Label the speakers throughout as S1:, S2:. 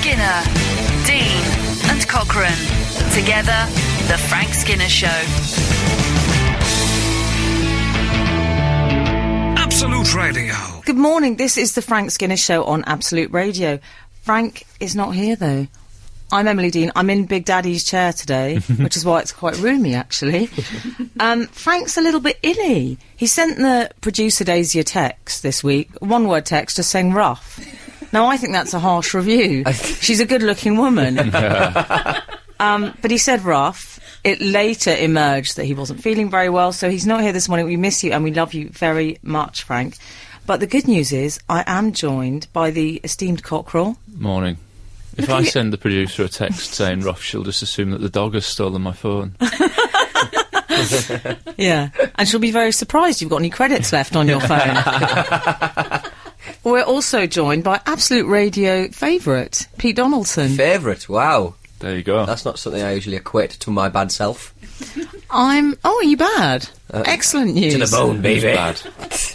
S1: Skinner, Dean and Cochrane. Together, The Frank Skinner Show.
S2: Absolute Radio.
S3: Good morning, this is The Frank Skinner Show on Absolute Radio. Frank is not here, though. I'm Emily Dean. I'm in Big Daddy's chair today, which is why it's quite roomy, actually. Frank's a little bit illy. He sent the producer Daisy a text this week, one-word text, just saying rough. Now, I think that's a harsh review. She's a good-looking woman. But he said rough. It later emerged that he wasn't feeling very well, so he's not here this morning. We miss you and we love you very much, Frank. But the good news is I am joined by the esteemed Cockrell.
S4: Morning. If I send the producer a text saying rough, she'll just assume that the dog has stolen my phone.
S3: Yeah, and she'll be very surprised you've got any credits left on your phone. We're also joined by Absolute Radio favourite, Pete Donaldson.
S5: Favourite? Wow.
S4: There you go.
S5: That's not something I usually equate to my bad self.
S3: Oh, are you bad? Excellent news.
S5: To the bone, baby.
S4: Bad.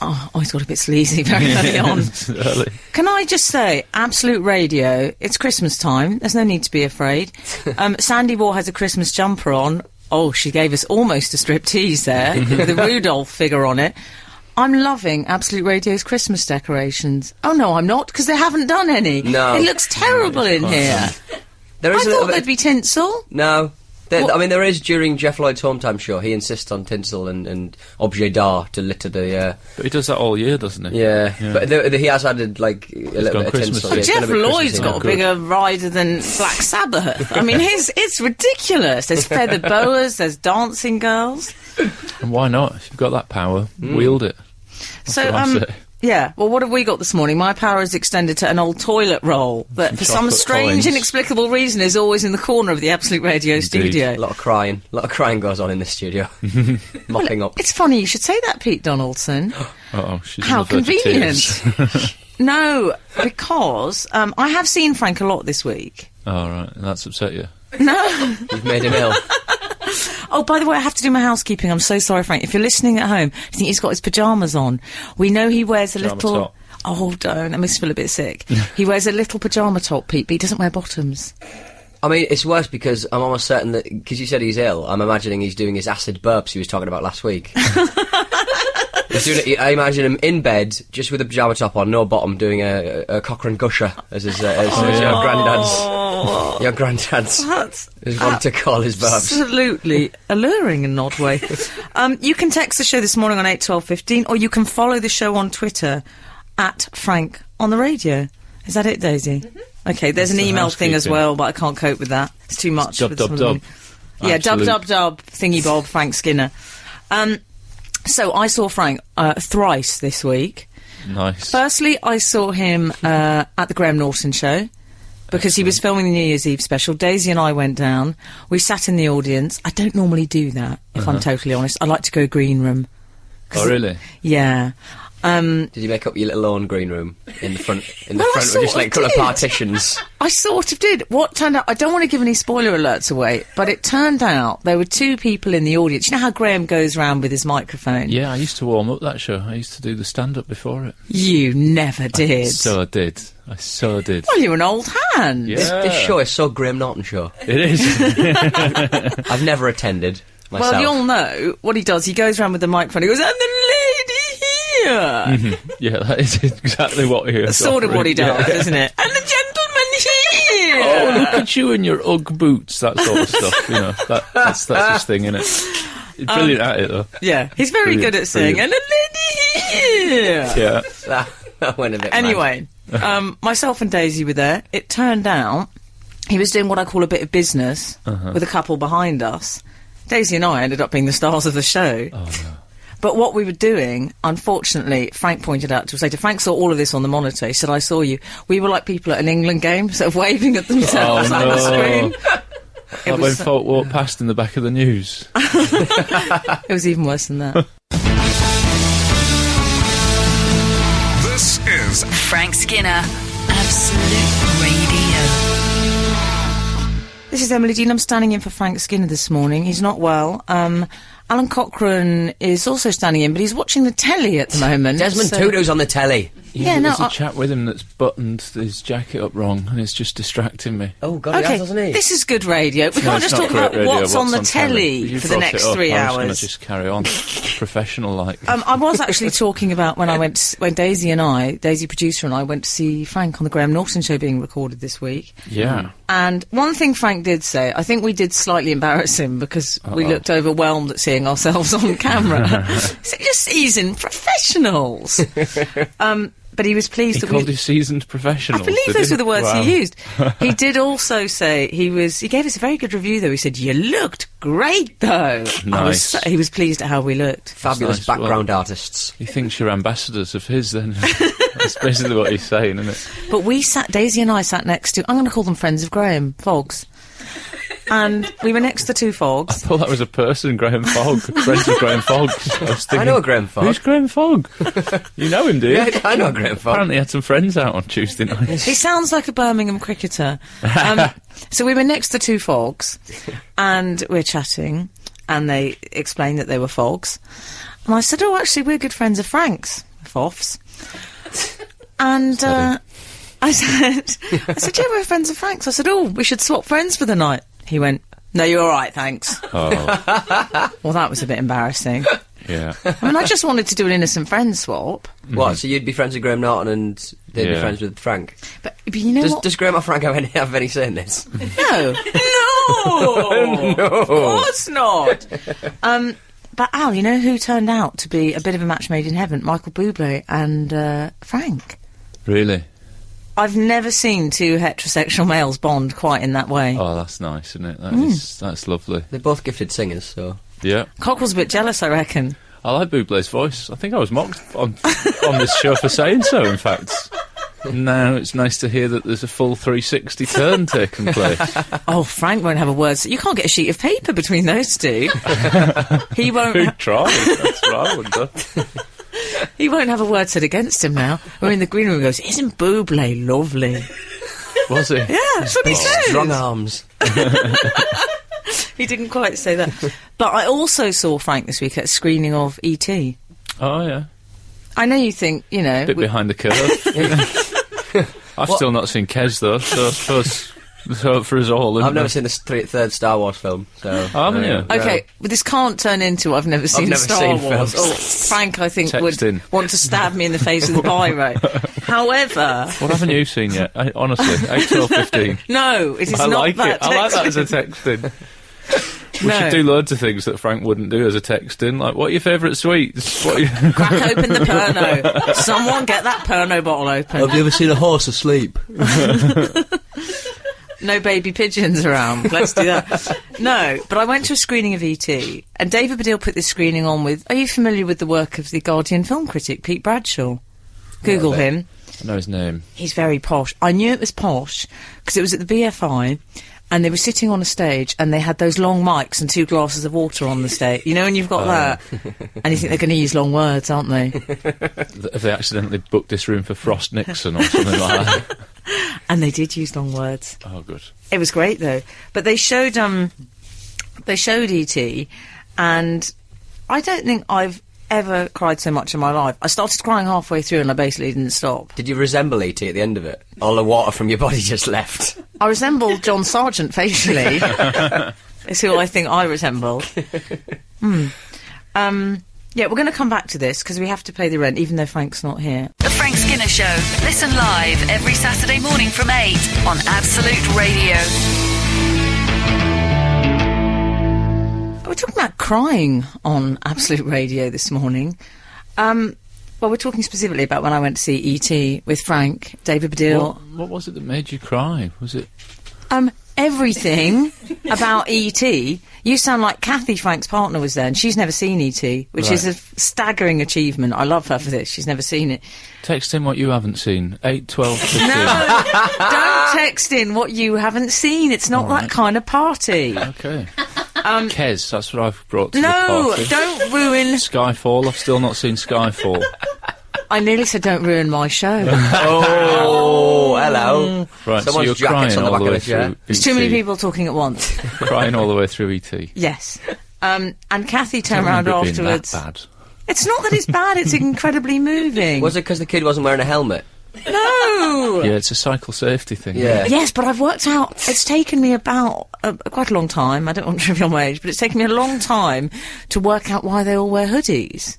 S3: Oh, he's got a bit sleazy very early on.
S4: Early.
S3: Can I just say, Absolute Radio, it's Christmas time. There's no need to be afraid. Sandy Moore has a Christmas jumper on. Oh, she gave us almost a striptease there, with a Rudolph figure on it. I'm loving Absolute Radio's Christmas decorations. Oh, no, I'm not, because they haven't done any.
S5: No.
S3: It looks terrible in here.
S5: There
S3: I
S5: is
S3: thought there'd be tinsel.
S5: No. I mean, there is during Jeff Lloyd's Home Time show. He insists on tinsel and objet d'art to litter the...
S4: But he does that all year, doesn't he?
S5: Yeah. But he has added, like, a little bit of tinsel.
S3: But Jeff Lloyd's got a bigger rider than Black Sabbath. I mean, it's ridiculous. There's feathered boas, there's dancing girls.
S4: And why not? If you've got that power, wield it. That's what I say.
S3: Yeah, well, what have we got this morning? My power is extended to an old toilet roll that, for some strange,
S4: coins.
S3: Inexplicable reason, is always in the corner of the Absolute Radio studio.
S5: A lot of crying goes on in this studio. Mopping up.
S3: It's funny you should say that, Pete Donaldson.
S4: Uh-oh, she's
S3: How
S4: on the verge of
S3: convenient.
S4: tears.
S3: No, because I have seen Frank a lot this week.
S4: Oh, right, and that's upset you.
S3: No.
S5: You've made him ill.
S3: Oh, by the way, I have to do my housekeeping. I'm so sorry, Frank. If you're listening at home, I think he's got his pyjamas on. We know he wears a
S4: Pyjama
S3: little...
S4: top.
S3: Oh, don't. I must feel a bit sick. He wears a little pyjama top, Pete, but he doesn't wear bottoms.
S5: I mean, it's worse because I'm almost certain that... Because you said he's ill, I'm imagining he's doing his acid burps he was talking about last week. I imagine him in bed, just with a pyjama top on, no bottom, doing a Cochrane gusher, as your granddad's... Your granddad's is one to call his burps.
S3: Absolutely alluring in an odd way. You can text the show this morning on 81215, or you can follow the show on Twitter at Frank on the Radio. Is that it, Daisy? Mm-hmm. Okay, there's an email thing as well, but I can't cope with that. It's too much.
S4: Dub.
S3: Yeah, dub, thingy bob, Frank Skinner. So I saw Frank thrice this week.
S4: Nice.
S3: Firstly, I saw him at the Graham Norton show, because he was filming the New Year's Eve special. Daisy and I went down. We sat in the audience. I don't normally do that, if I'm totally honest. I like to go green room.
S4: Oh, really?
S3: Yeah.
S5: Did you make up your little own green room in the front? With just like a couple of partitions.
S3: I sort of did. What turned out, I don't want to give any spoiler alerts away, but it turned out there were two people in the audience. You know how Graham goes around with his microphone?
S4: Yeah, I used to warm up that show. I used to do the stand-up before it.
S3: You never did.
S4: I so did.
S3: Well, you're an old hand.
S4: Yeah.
S5: This show is so Graham Norton show.
S4: It is.
S5: I've never attended myself.
S3: Well, you'll know what he does. He goes around with the microphone. He goes, and the lady here.
S4: Yeah, that is exactly what he is.
S3: That's sort of what he does, isn't it? And the gentleman here.
S4: Oh, look at you in your Ugg boots, that sort of stuff. You know, that's his thing, isn't it? He's brilliant at it, though.
S3: Yeah, he's very good at saying, and the lady here.
S4: Yeah.
S5: That went a bit
S3: Anyway, myself and Daisy were there. It turned out he was doing what I call a bit of business with a couple behind us. Daisy and I ended up being the stars of the show.
S4: Oh, no.
S3: But what we were doing, unfortunately, Frank pointed out to us later, Frank saw all of this on the monitor. He said, I saw you. We were like people at an England game, sort of waving at themselves on the screen.
S4: Like when folk walked past in the back of the news.
S3: It was even worse than that.
S2: This is
S1: Frank Skinner, Absolute Radio.
S3: This is Emily Dean. I'm standing in for Frank Skinner this morning. He's not well. Alan Cochrane is also standing in, but he's watching the telly at the moment.
S5: Desmond Tutu's on the telly.
S3: Yeah, no,
S4: there's a chap with him that's buttoned his jacket up wrong, and it's just distracting me.
S5: Oh, God, he has, doesn't he?
S3: This is good radio. We can't just talk about what's on the telly for the next 3 hours.
S4: I was going to just carry on, professional-like.
S3: I was actually talking about when Daisy producer and I went to see Frank on the Graham Norton show being recorded this week.
S4: Yeah.
S3: And one thing Frank did say, I think we did slightly embarrass him because we looked overwhelmed at seeing ourselves on camera. So you're seasoned professionals. But he was pleased that
S4: he called us seasoned professionals.
S3: I believe those were the words he used. He did also say he gave us a very good review though. He said, "You looked great though."
S4: Nice.
S3: He was pleased at how we looked.
S5: Fabulous background artists.
S4: He thinks you're ambassadors of his then. That's basically what he's saying, isn't it?
S3: But Daisy and I sat next to, I'm going to call them friends of Graham, Foggs. And we were next to two Foggs.
S4: I thought that was a person, Graham Fogg. Friends of Graham Fogg.
S5: I know a Graham Fogg.
S4: Who's Graham Fogg? You know him, do you?
S5: Yeah, I know Graham Fogg.
S4: Apparently had some friends out on Tuesday night.
S3: He sounds like a Birmingham cricketer. So we were next to two Foggs, and we're chatting, and they explained that they were Foggs. And I said, "Oh, actually, we're good friends of Frank's, Foffs." And I said, "Yeah, we're friends of Frank's." I said, "Oh, we should swap friends for the night." He went, "No, you're all right, thanks."
S4: Oh.
S3: Well, that was a bit embarrassing.
S4: Yeah.
S3: I mean, I just wanted to do an innocent friend swap.
S5: What, so you'd be friends with Graham Norton and they'd be friends with Frank?
S3: But you know what?
S5: Does Graham or Frank have any say in this?
S3: No. No! Of course not! But Al, you know who turned out to be a bit of a match made in heaven? Michael Bublé and Frank.
S4: Really?
S3: I've never seen two heterosexual males bond quite in that way.
S4: Oh, that's nice, isn't it? That's lovely.
S5: They're both gifted singers, so...
S4: Yeah.
S3: Cockrell's a bit jealous, I reckon.
S4: I like Bublé's voice. I think I was mocked on this show for saying so, in fact. Now it's nice to hear that there's a full 360 turn taking place.
S3: Oh, Frank won't have a word. So you can't get a sheet of paper between those two. He won't...
S4: Who'd try? That's what I wonder.
S3: He won't have a word said against him now. We're in the green room and goes, "Isn't Bublé lovely?"
S4: Was he?
S3: Yeah, that's what he said.
S5: Strong arms.
S3: He didn't quite say that. But I also saw Frank this week at a screening of E.T.
S4: Oh, yeah.
S3: I know you think, you know...
S4: A bit behind the curve. I've still not seen Kez, though, so I suppose... So for us all,
S5: I've never seen the third Star Wars film, so...
S4: Haven't you?
S3: Okay, but this can't turn into I've never seen Star Wars.
S5: Films.
S3: Or Frank, I think, would want to stab me in the face with a biro. However...
S4: What haven't you seen yet? Honestly, 8, 12, 15.
S3: No, it is not
S4: like
S3: that
S4: it. I like that as a text-in. We should do loads of things that Frank wouldn't do as a text-in, like, what are your favourite sweets?
S3: Crack open the Pernod. Someone get that Pernod bottle open.
S5: Have you ever seen a horse asleep?
S3: No baby pigeons around. Let's do that. No, but I went to a screening of E.T. and David Baddiel put this screening on with... Are you familiar with the work of the Guardian film critic, Pete Bradshaw? Google him.
S4: I know his name.
S3: He's very posh. I knew it was posh because it was at the BFI and they were sitting on a stage and they had those long mics and 2 glasses of water on the stage. You know, when you've got that and you think they're going to use long words, aren't they?
S4: Have they accidentally booked this room for Frost Nixon or something like that?
S3: And they did use long words.
S4: Oh, good.
S3: It was great though. But they showed E.T. and I don't think I've ever cried so much in my life. I started crying halfway through and I basically didn't stop.
S5: Did you resemble E.T. at the end of it? All the water from your body just left?
S3: I resembled John Sargent facially. It's who I think I resembled. Yeah, we're going to come back to this because we have to pay the rent even though Frank's not here.
S1: The Frank Skinner Show. Listen live every Saturday morning from 8 on Absolute Radio.
S3: We're talking about crying on Absolute Radio this morning. Well, we're talking specifically about when I went to see E.T. with Frank, David Baddiel.
S4: What was it that made you cry? Was it...
S3: Everything about E.T. You sound like Kathy, Frank's partner, was there, and she's never seen E.T., which is a staggering achievement. I love her for this. She's never seen it.
S4: Text in what you haven't seen. 8, 12, 15.
S3: No, don't text in what you haven't seen. It's not that kind of party.
S4: Okay. Kez, that's what I've brought to the party.
S3: No, don't ruin...
S4: Skyfall, I've still not seen Skyfall.
S3: I nearly said don't ruin my show.
S5: Oh, hello.
S4: Right,
S5: Someone's
S4: so you're
S5: jacket's
S4: crying
S5: on the
S4: all
S5: back
S4: the
S5: of
S4: way
S5: the chair.
S4: through
S3: There's too many people talking at once.
S4: Crying all the way through E.T.
S3: Yes. And Kathy turned
S4: I
S3: around
S4: don't remember it being
S3: afterwards.
S4: that bad.
S3: It's not that it's bad, it's incredibly moving.
S5: Was it because the kid wasn't wearing a helmet?
S3: No!
S4: Yeah, it's a cycle safety thing.
S5: Yeah.
S3: Yes, but I've worked out, it's taken me about quite a long time, I don't want to reveal my age, but it's taken me a long time to work out why they all wear hoodies.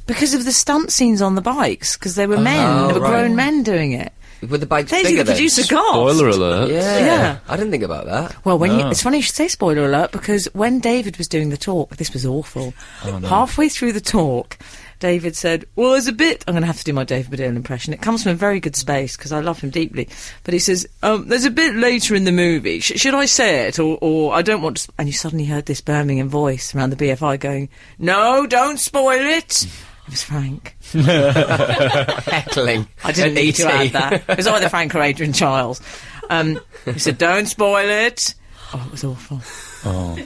S3: Because of the stunt scenes on the bikes, because they were men, they were
S5: right.
S3: grown men doing it.
S5: With the bikes
S3: Daisy,
S5: bigger
S3: the producer, gasped.
S4: Spoiler alert.
S5: Yeah. I didn't think about that.
S3: Well,
S4: No.
S3: it's funny you should say spoiler alert, because when David was doing the talk, this was awful.
S4: Oh, no.
S3: Halfway through the talk, David said, well, there's a bit... I'm going to have to do my David Baddiel impression. It comes from a very good space, because I love him deeply. But he says, there's a bit later in the movie. Should I say it? Or I don't want to... And you suddenly heard this Birmingham voice around the BFI going, no, don't spoil it. It was Frank.
S5: Heckling.
S3: I didn't need to
S5: E.T..
S3: add that. It was either Frank or Adrian Chiles. He said, don't spoil it. Oh, it was awful.
S4: Oh.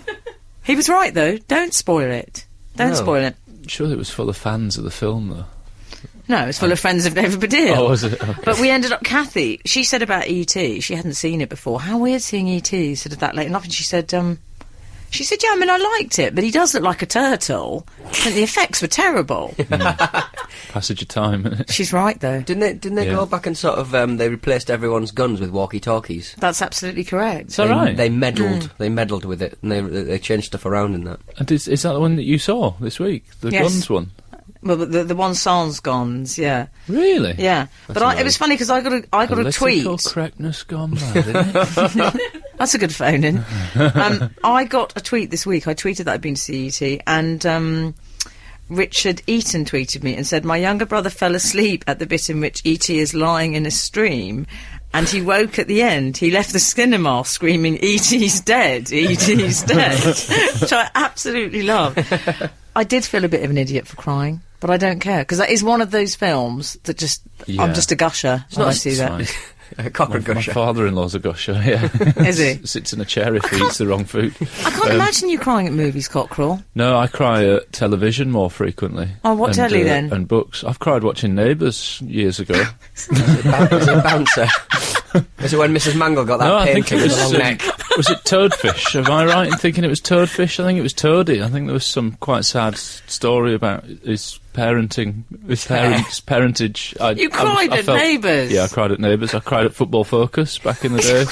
S3: He was right, though. Don't spoil it. Don't
S5: No.
S3: spoil it.
S4: Sure, it was full of fans of the film, though.
S3: No, it's full of friends of David Baddiel.
S4: Oh, was it? Okay.
S3: But we ended up... Kathy, she said about E.T., she hadn't seen it before. How weird seeing E.T. sort of that late enough. And she said, yeah, I mean, I liked it, but he does look like a turtle. And the effects were terrible.
S4: Passage of time, isn't it?
S3: She's right, though.
S5: Didn't they
S4: Yeah.
S5: go back and sort of they replaced everyone's guns with walkie-talkies?
S3: That's absolutely correct.
S4: Is that right?
S5: They meddled. They meddled with it, and they changed stuff around in that.
S4: And is that the one that you saw this week? The
S3: Yes.
S4: guns one?
S3: Well, the one sans guns, yeah.
S4: Really?
S3: Yeah. But it was funny, because I got a tweet.
S4: Political correctness gone mad, isn't it?
S3: That's a good phone in. I got a tweet this week. I tweeted that I'd been to see E.T. and Richard Eaton tweeted me and said, my younger brother fell asleep at the bit in which E.T. is lying in a stream, and he woke at the end. He left the cinema screaming, E.T.'s dead, E.T.'s dead, which I absolutely love. I did feel a bit of an idiot for crying, but I don't care, because that is one of those films that just...
S4: Yeah.
S3: I'm just a gusher when I see
S4: It's
S3: that.
S4: fine.
S5: Cochrane
S4: My
S5: gusher.
S4: father-in-law's a gusher, yeah.
S3: Is he?
S4: Sits in a chair if he eats the wrong food.
S3: I can't imagine you crying at movies, Cockrell.
S4: No, I cry at television more frequently.
S3: Oh, what telly then?
S4: And books. I've cried watching Neighbours years ago.
S5: Is it Bouncer? Is it when Mrs. Mangle got that
S4: No, I think
S5: painting
S4: it
S5: with
S4: was...
S5: the long neck?
S4: Was it Toadfish? Am I right in thinking it was Toadfish? I think it was Toady. I think there was some quite sad story about his parenting, his parents' parentage.
S3: You cried at Neighbours?
S4: Yeah, I cried at Neighbours. I cried at Football Focus back in the day.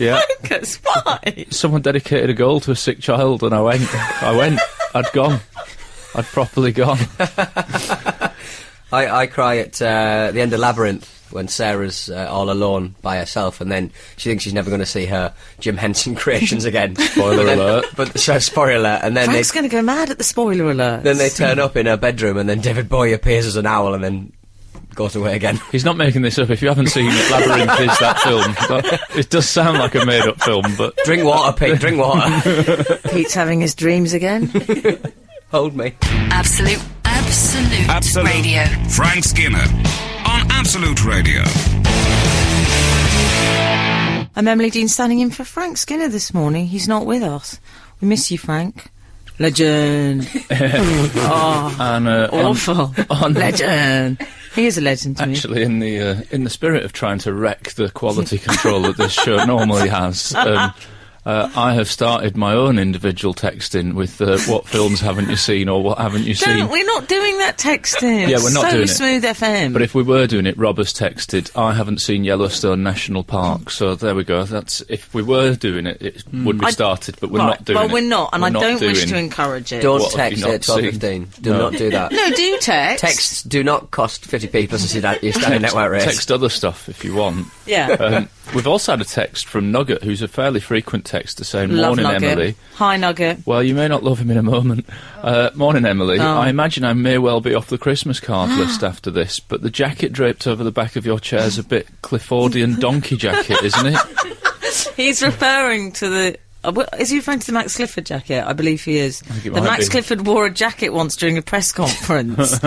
S4: Yeah.
S3: Focus, why?
S4: Someone dedicated a goal to a sick child, and I went. I'd gone. I'd properly gone.
S5: I cry at the end of Labyrinth when Sarah's all alone by herself, and then she thinks she's never going to see her Jim Henson creations again.
S4: Spoiler alert.
S5: But so spoiler alert, and then
S3: Frank's going to go mad at the spoiler alert.
S5: then they turn up in her bedroom, and then David Bowie appears as an owl, and then goes away again.
S4: He's not making this up. If you haven't seen it, Labyrinth is that film. It does sound like a made-up film, but...
S5: Drink water, Pete, drink water.
S3: Pete's having his dreams again.
S5: Hold me.
S1: Absolute Radio.
S2: Frank Skinner on Absolute Radio.
S3: I'm Emily Dean, standing in for Frank Skinner this morning. He's not with us. We miss you, Frank. Legend. Oh,
S4: And,
S3: awful. Legend. He is a legend to me.
S4: Actually, in the spirit of trying to wreck the quality control that this show normally has, I have started my own individual texting with what films haven't you seen or what haven't you seen.
S3: We're not doing that texting.
S4: Yeah, we're not doing it.
S3: Smooth FM.
S4: But if we were doing it, Rob has texted, I haven't seen Yellowstone National Park, so there we go. That's if we were doing it, it would be started, but we're not doing it.
S3: Well, we're not, and
S4: We're
S3: I
S4: not
S3: don't wish
S4: doing-
S3: to encourage it.
S5: Don't
S4: What have
S5: text
S4: you
S5: at
S4: not
S5: 12:15. Do
S4: No.
S5: not do that.
S3: No, do text.
S5: Texts do not cost 50p plus your standing network rate.
S4: Text other stuff if you want.
S3: Yeah.
S4: We've also had a text from Nugget, who's a fairly frequent texter, saying,
S3: Love
S4: Morning,
S3: Nugget.
S4: Emily.
S3: Hi, Nugget.
S4: Well, you may not love him in a moment. Morning, Emily.
S3: Oh.
S4: I imagine I may well be off the Christmas card list after this, but the jacket draped over the back of your chair's a bit Cliffordian donkey jacket, isn't it?
S3: He's referring to the... is he referring to the Max Clifford jacket? I believe he is.
S4: think it
S3: The
S4: might
S3: Max
S4: be.
S3: Clifford wore a jacket once during a press conference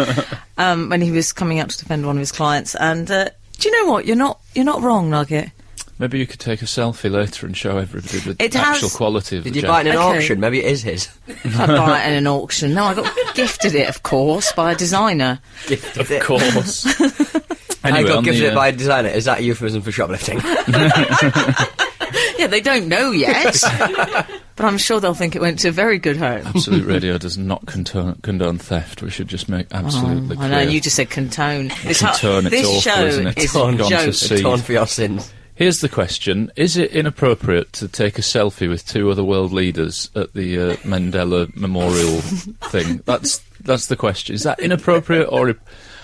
S3: when he was coming out to defend one of his clients. And do you know what? You're not wrong, Nugget.
S4: Maybe you could take a selfie later and show everybody the
S3: It
S4: actual
S3: has-
S4: quality of
S5: Did
S4: the
S5: you buy it
S4: jacket.
S5: in an
S3: Okay.
S5: auction? Maybe it is his.
S3: I buy it in an auction. No, I got gifted it, of course, by a designer.
S5: Gifted it.
S4: Of course.
S5: I
S4: Anyway,
S5: got
S4: on
S5: gifted
S4: the,
S5: it by a designer. Is that a euphemism for shoplifting?
S3: Yeah, they don't know yet. But I'm sure they'll think it went to a very good home.
S4: Absolute Radio does not condone theft. We should just make absolutely clear.
S3: I know, you just said condone.
S4: It's awful,
S3: show
S4: isn't it?
S3: is
S4: Gone
S3: a
S4: to
S3: joke.
S4: seed.
S5: Atone for your sins.
S4: Here's the question. Is it inappropriate to take a selfie with two other world leaders at the Mandela Memorial thing? That's the question. Is that inappropriate or...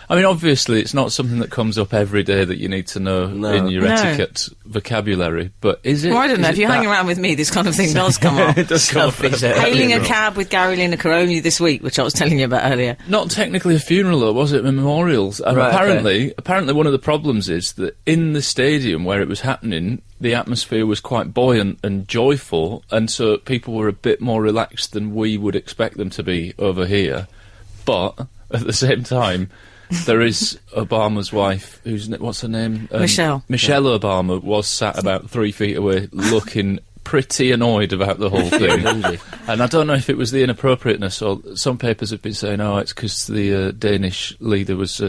S4: I mean, obviously, it's not something that comes up every day that you need to know in your etiquette vocabulary, but is it...
S3: Well, I don't know. If you hang around with me, this kind of thing does come up.
S4: It does come up.
S3: Hailing a cab with Gary Lineker this week, which I was telling you about earlier.
S4: Not technically a funeral, though, was it? Memorials. And apparently one of the problems is that in the stadium where it was happening, the atmosphere was quite buoyant and joyful, and so people were a bit more relaxed than we would expect them to be over here. But, at the same time... There is Obama's wife, what's her name?
S3: Michelle
S4: Obama was sat about 3 feet away looking pretty annoyed about the whole thing. And I don't know if it was the inappropriateness or some papers have been saying, it's because the Danish leader was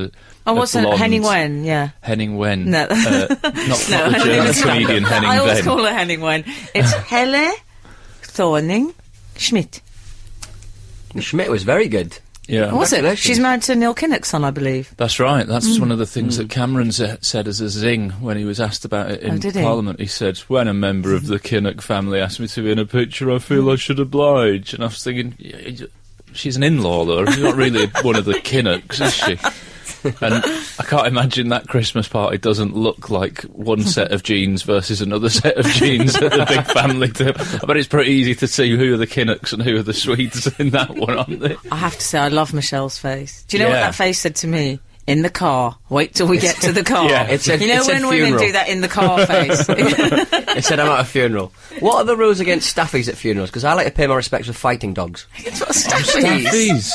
S3: what's it? Henning Wen, yeah.
S4: Henning Wen.
S3: No.
S4: Not the German comedian Henning
S3: I always
S4: Wen.
S3: call her Henning Wen. It's Helle Thorning-Schmidt.
S5: Schmidt was very good.
S4: Yeah.
S3: Was it? She's married to Neil Kinnock's son, I believe.
S4: That's right. That's one of the things that Cameron said as a zing when he was asked about it in Parliament. He said, when a member of the Kinnock family asked me to be in a picture, I feel I should oblige. And I was thinking, she's an in-law, though. She's not really one of the Kinnocks, is she? And I can't imagine that Christmas party doesn't look like one set of jeans versus another set of jeans at the big family table. I bet it's pretty easy to see who are the Kinnocks and who are the Swedes in that one, aren't they?
S3: I have to say, I love Michelle's face. Do you know what that face said to me? In the car. Wait till we get to the car. You know when women do that in the car face?
S5: It said I'm at a funeral. What are the rules against staffies at funerals? Because I like to pay my respects with fighting dogs.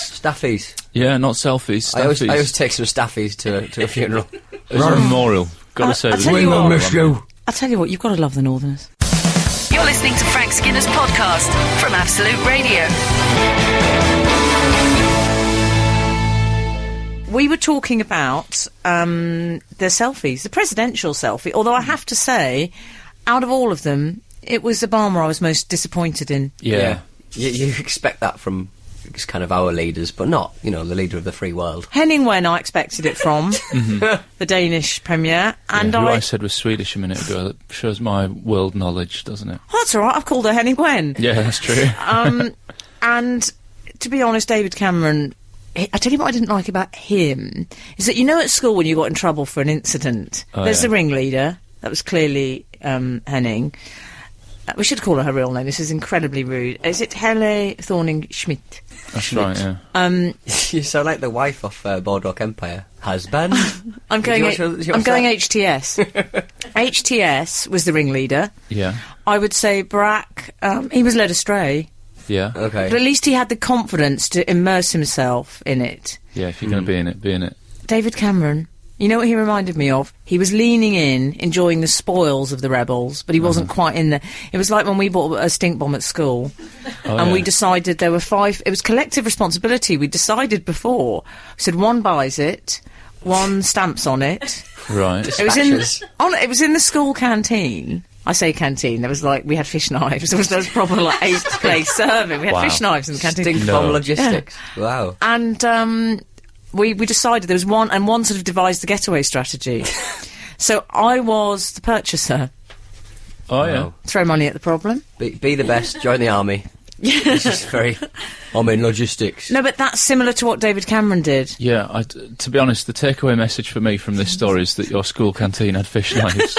S5: Staffies.
S4: Yeah, not selfies.
S5: I always take some staffies to a funeral.
S4: It's a memorial. Gotta say.
S3: I'll tell you what, you've got to love the Northerners.
S1: You're listening to Frank Skinner's podcast from Absolute Radio.
S3: We were talking about the selfies, the presidential selfie, although I have to say, out of all of them, it was Obama I was most disappointed in.
S5: Yeah. You expect that from kind of our leaders, but not, the leader of the free world.
S3: Henning Wen I expected it from, the Danish premier. And
S4: who I said was Swedish a minute ago. That shows my world knowledge, doesn't it?
S3: Oh, that's all right, I've called her Henning Wen.
S4: Yeah, that's true.
S3: And to be honest, David Cameron... I tell you what I didn't like about him is that, at school when you got in trouble for an incident, there's the ringleader. That was clearly Henning. We should call her real name. This is incredibly rude. Is it Helle Thorning-Schmidt?
S4: That's right, yeah.
S5: You sound like the wife of Boardwalk Empire. Husband?
S3: I'm going HTS. HTS was the ringleader.
S4: Yeah.
S3: I would say Barack, he was led astray.
S4: Yeah.
S5: Okay.
S3: But at least he had the confidence to immerse himself in it.
S4: Yeah, if you're going to be in it, be in it.
S3: David Cameron, you know what he reminded me of? He was leaning in, enjoying the spoils of the rebels, but he wasn't quite in there. It was like when we bought a stink bomb at school, we decided there were 5... It was collective responsibility. We decided before. We said one buys it, one stamps on it.
S4: Right.
S3: It was in the school canteen. I say canteen. There was we had fish knives. There was proper 8th place serving. We had fish knives in the canteen.
S5: Stink bomb logistics.
S3: Yeah.
S5: Wow.
S3: And we decided there was one, and one sort of devised the getaway strategy. So I was the purchaser.
S4: Oh yeah.
S3: Throw money at the problem.
S5: Be the best. Join the army. It's just I'm in logistics.
S3: No, but that's similar to what David Cameron did.
S4: Yeah, to be honest, the takeaway message for me from this story is that your school canteen had fish knives.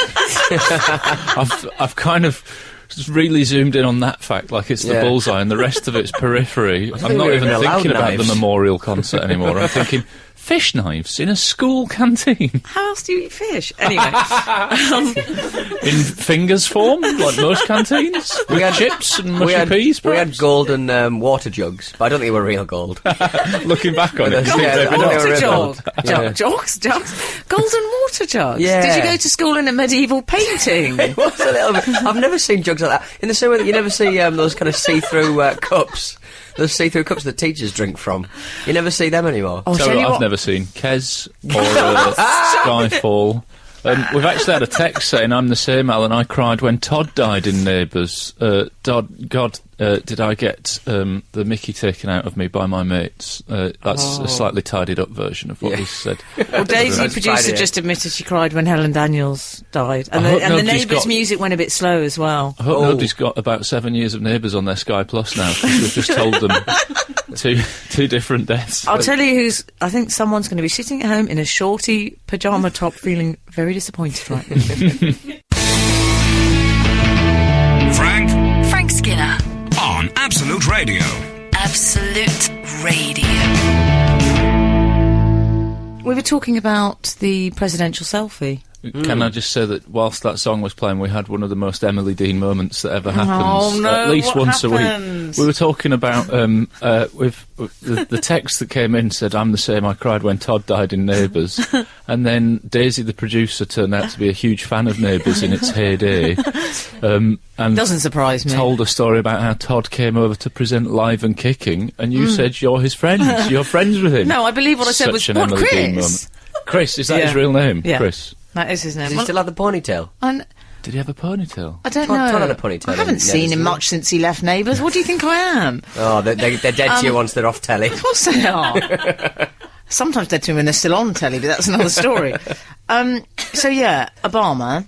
S4: I've kind of just really zoomed in on that fact like it's the bullseye, and the rest of it's periphery. I'm not even thinking about the memorial concert anymore. I'm thinking... Fish knives in a school canteen.
S3: How else do you eat fish? Anyway.
S4: In fingers form, like most canteens? We had chips and mushy peas, perhaps?
S5: We had golden water jugs, but I don't think they were real gold.
S4: Looking back on it.
S3: Jugs? Golden water jugs?
S5: Yeah.
S3: Did you go to school in a medieval painting?
S5: It was a little bit. I've never seen jugs like that. In the same way that you never see those kind of see-through cups. Those see-through cups that teachers drink from. You never see them anymore.
S4: So I've never seen Kes or Skyfall We've actually had a text saying, I'm the same, Alan. I cried when Todd died in Neighbours. Did I get the mickey taken out of me by my mates? That's a slightly tidied up version of what he said.
S3: Well, Daisy, producer, just admitted she cried when Helen Daniels died. And the Neighbours music went a bit slow as well.
S4: I hope nobody's got about 7 years of Neighbours on their Sky Plus now, because we've just told them two different deaths.
S3: I'll tell you I think someone's going to be sitting at home in a shorty pyjama top feeling very disappointed right now.
S2: Frank
S1: Skinner.
S2: On Absolute Radio.
S1: Absolute Radio.
S3: We were talking about the presidential selfie.
S4: Can I just say that whilst that song was playing, we had one of the most Emily Dean moments that ever happens.
S3: Oh, no,
S4: at least
S3: what
S4: once
S3: happened?
S4: a week. We were talking about with the text that came in said, I'm the same, I cried when Todd died in Neighbours. And then Daisy, the producer, turned out to be a huge fan of Neighbours in its heyday. And
S3: doesn't surprise me.
S4: Told a story about how Todd came over to present Live and Kicking, and you said you're his friend. You're friends with him.
S3: No, I believe what I said was,
S4: Such an Emily Dean moment. Chris, is that his real name?
S3: Yeah.
S4: Chris.
S3: That is his name.
S5: Does he still have the ponytail?
S4: Did he have a ponytail?
S3: I don't
S5: Todd
S3: know.
S5: had a ponytail.
S3: I haven't seen him much since he left Neighbours. What do you think I am?
S5: Oh, they're dead to you once they're off telly.
S3: Of course they are. Sometimes dead to him when they're still on telly, but that's another story. So yeah, Obama.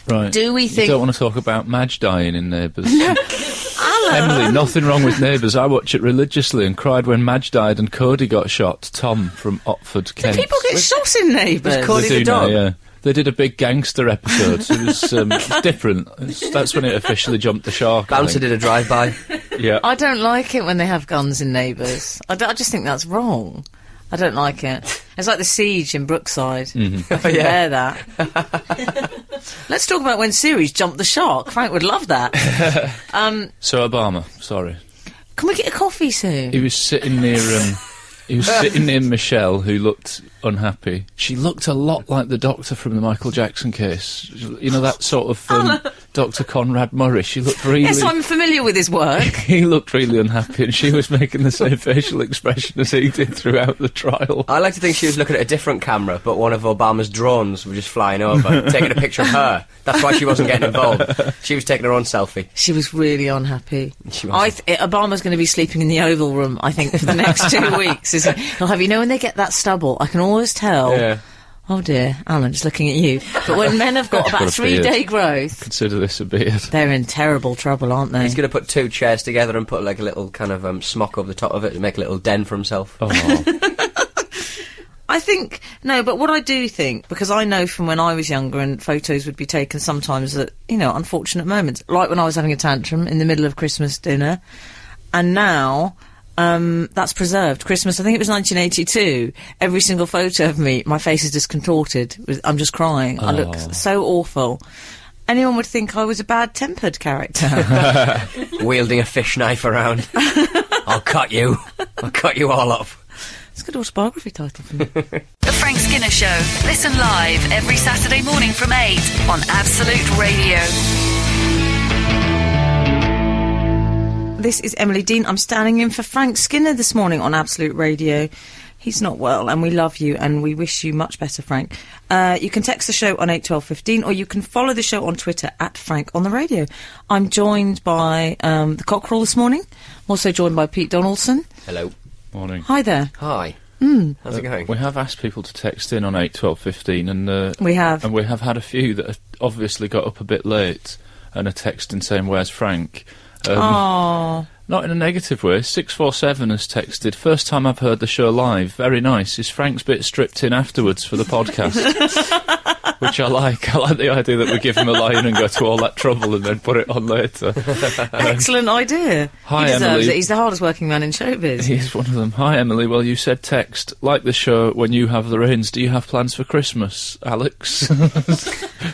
S4: Right.
S3: Do we think...
S4: You don't want to talk about Madge dying in Neighbours?
S3: Alan!
S4: Emily, nothing wrong with Neighbours. I watch it religiously and cried when Madge died and Cody got shot. Tom from Otford, Kent.
S3: Do people get shot in Neighbours?
S5: Was Cody
S4: They
S5: the
S4: do now,
S5: dog?
S4: yeah. They did a big gangster episode. So it was different. That's when it officially jumped the shark. I
S5: Bouncer
S4: think.
S5: did a drive-by.
S4: Yeah.
S3: I don't like it when they have guns in Neighbours. I just think that's wrong. I don't like it. It's like the siege in Brookside.
S4: Mm-hmm.
S3: I can bear that. Let's talk about when Sirius jumped the shark. Frank would love that.
S4: So Obama, sorry.
S3: Can we get a coffee soon?
S4: He was sitting near... He was sitting near Michelle, who looked unhappy. She looked a lot like the doctor from the Michael Jackson case. You know, that sort of Dr. Conrad Murray. She looked really...
S3: Yes, I'm familiar with his work.
S4: He looked really unhappy, and she was making the same facial expression as he did throughout the trial.
S5: I like to think she was looking at a different camera, but one of Obama's drones was just flying over, taking a picture of her. That's why she wasn't getting involved. She was taking her own selfie.
S3: She was really unhappy.
S5: She was.
S3: Obama's going to be sleeping in the Oval Room, I think, for the next 2 weeks. He'll have, when they get that stubble, I can always tell.
S5: Yeah.
S3: Oh dear, Alan, just looking at you. But when men have got about
S4: got a
S3: 3-day growth,
S4: Consider this a beard.
S3: they're in terrible trouble, aren't they?
S5: He's going to put two chairs together and put like a little kind of smock over the top of it to make a little den for himself.
S4: Oh.
S3: I think, no, but what I do think, because I know from when I was younger and photos would be taken sometimes at, unfortunate moments, like when I was having a tantrum in the middle of Christmas dinner, and now... that's preserved. Christmas, I think it was 1982. Every single photo of me, my face is just contorted. I'm just crying. I look so awful. Anyone would think I was a bad-tempered character.
S5: Wielding a fish knife around. I'll cut you all up.
S3: It's a good autobiography title for me.
S1: The Frank Skinner Show. Listen live every Saturday morning from 8 on Absolute Radio.
S3: This is Emily Dean. I'm standing in for Frank Skinner this morning on Absolute Radio. He's not well, and we love you, and we wish you much better, Frank. You can text the show on 81215, or you can follow the show on Twitter at Frank on the Radio. I'm joined by the Cochrane this morning. I'm also joined by Pete Donaldson.
S5: Hello.
S4: Morning.
S3: Hi there.
S5: Hi. How's it going?
S4: We have asked people to text in on 81215, and
S3: We have.
S4: And we have had a few that have obviously got up a bit late and are texting saying, "Where's Frank?"
S3: Oh.
S4: Not in a negative way. 647 has texted, "First time I've heard the show live. Very nice. Is Frank's bit stripped in afterwards for the podcast?" Which I like. I like the idea that we give him a line and go to all that trouble and then put it on later.
S3: Excellent idea.
S4: Hi,
S3: he deserves
S4: Emily.
S3: it. He's the hardest working man in showbiz.
S4: He's one of them. Hi, Emily. Well, you said text. Like the show when you have the reins. Do you have plans for Christmas, Alex?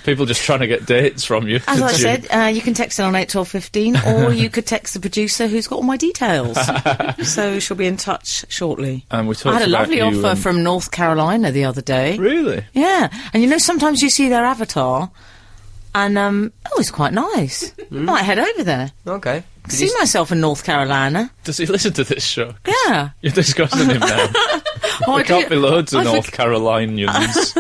S4: People just trying to get dates from you.
S3: As I said, you can text in on 81215, or you could text the producer who's got all my details. So she'll be in touch shortly.
S4: And we
S3: I
S4: talked
S3: had a
S4: about
S3: lovely
S4: you,
S3: offer from North Carolina the other day.
S4: Really?
S3: Yeah, and sometimes you see their avatar, and it's quite nice. I might head over there.
S5: Okay.
S3: See myself in North Carolina.
S4: Does he listen to this show?
S3: Yeah.
S4: You're discussing him now. There can't be loads of North Carolinians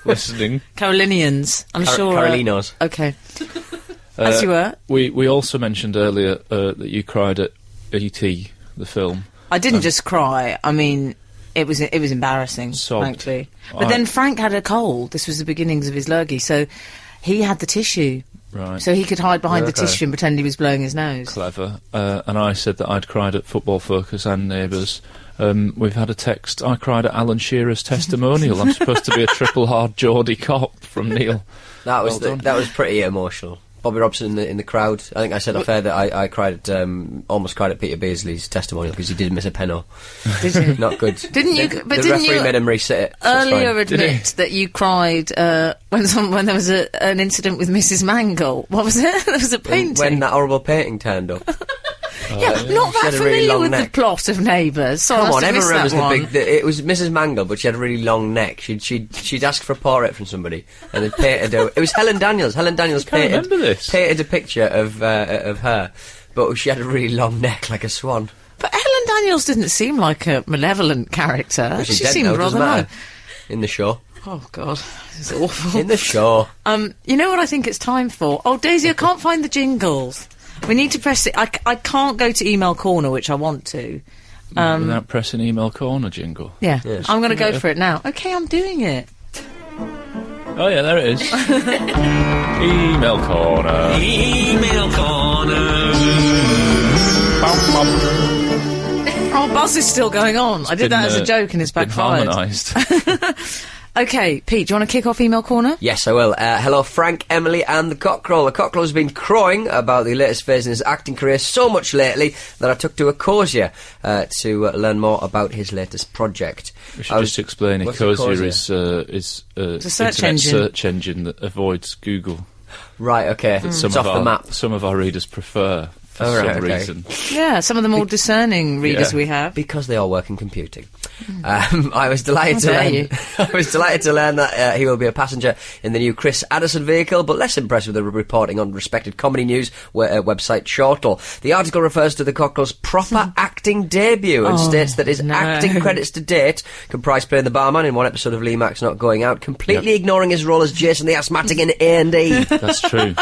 S4: listening.
S3: Carolinians. I'm sure.
S5: Carolinos.
S3: Okay. As you were.
S4: We also mentioned earlier that you cried at E.T., the film.
S3: I didn't just cry. I mean, it was embarrassing,
S4: Sobbed.
S3: frankly. But then Frank had a cold. This was the beginnings of his lurgy, so he had the tissue.
S4: Right.
S3: So he could hide behind the tissue and pretend he was blowing his nose.
S4: Clever. And I said that I'd cried at Football Focus and Neighbours. We've had a text. I cried at Alan Shearer's testimonial. I'm supposed to be a triple hard Geordie cop from Neil.
S5: That was pretty emotional. Bobby Robson in the crowd. I think I said off air that I cried almost cried at Peter Beardsley's testimonial because he did miss a penalty.
S3: Did you?
S5: Not good.
S3: Didn't you?
S5: The referee made him reset it. So
S3: earlier admit that you cried when there was an incident with Mrs. Mangle. What was it? There was a painting.
S5: When that horrible painting turned up.
S3: Not that
S5: had a really
S3: familiar
S5: long
S3: with
S5: neck.
S3: the plot of Neighbours. So
S5: Come
S3: I
S5: on,
S3: must have
S5: everyone
S3: missed
S5: remembers
S3: that one.
S5: it was Mrs. Mangle, but she had a really long neck. She'd asked for a portrait from somebody, and they painted her. It was Helen Daniels. Helen Daniels painted a picture of her, but she had a really long neck, like a swan.
S3: But Helen Daniels didn't seem like a malevolent character.
S5: Well,
S3: She
S5: she's dead
S3: seemed
S5: now,
S3: rather
S5: doesn't matter.
S3: nice.
S5: In the show.
S3: Oh God, this is awful.
S5: In the show.
S3: You know what I think it's time for? Oh, Daisy, I can't find the jingles. We need to press it. I can't go to Email Corner, which I want to.
S4: Without pressing Email Corner jingle.
S3: Yeah,
S5: Yes.
S3: I'm going to go for it now. Okay, I'm doing it.
S4: Oh yeah, there it is. Email Corner.
S2: Email corner.
S3: Oh, Buzz is still going on. I did that as a joke and it's backfired.
S4: Harmonised.
S3: Okay, Pete, do you want to kick off Email Corner?
S5: Yes, I will. Hello, Frank, Emily, and the Cockerel. The Cockerel has been crowing about the latest phase in his acting career so much lately that I took to Ecosia to learn more about his latest project.
S4: We should just explain.
S5: what's
S4: Ecosia
S5: Ecosia?
S4: is
S3: a search
S4: internet
S3: engine.
S4: search engine that avoids Google.
S5: Right, okay. It's off the map.
S4: Some of our readers prefer for
S5: Oh, right,
S4: some
S5: okay.
S4: reason.
S3: Yeah, some of the more discerning readers we have.
S5: Because they all work in computing. I was delighted
S3: How dare you.
S5: I was delighted to learn that he will be a passenger in the new Chris Addison vehicle, but less impressed with the reporting on respected comedy news website Shortle. The article refers to the Cockerel's proper acting debut and states that his acting credits to date comprise playing the barman in one episode of Lee Mack's Not Going Out, completely ignoring his role as Jason the Asthmatic in A&E.
S4: That's true.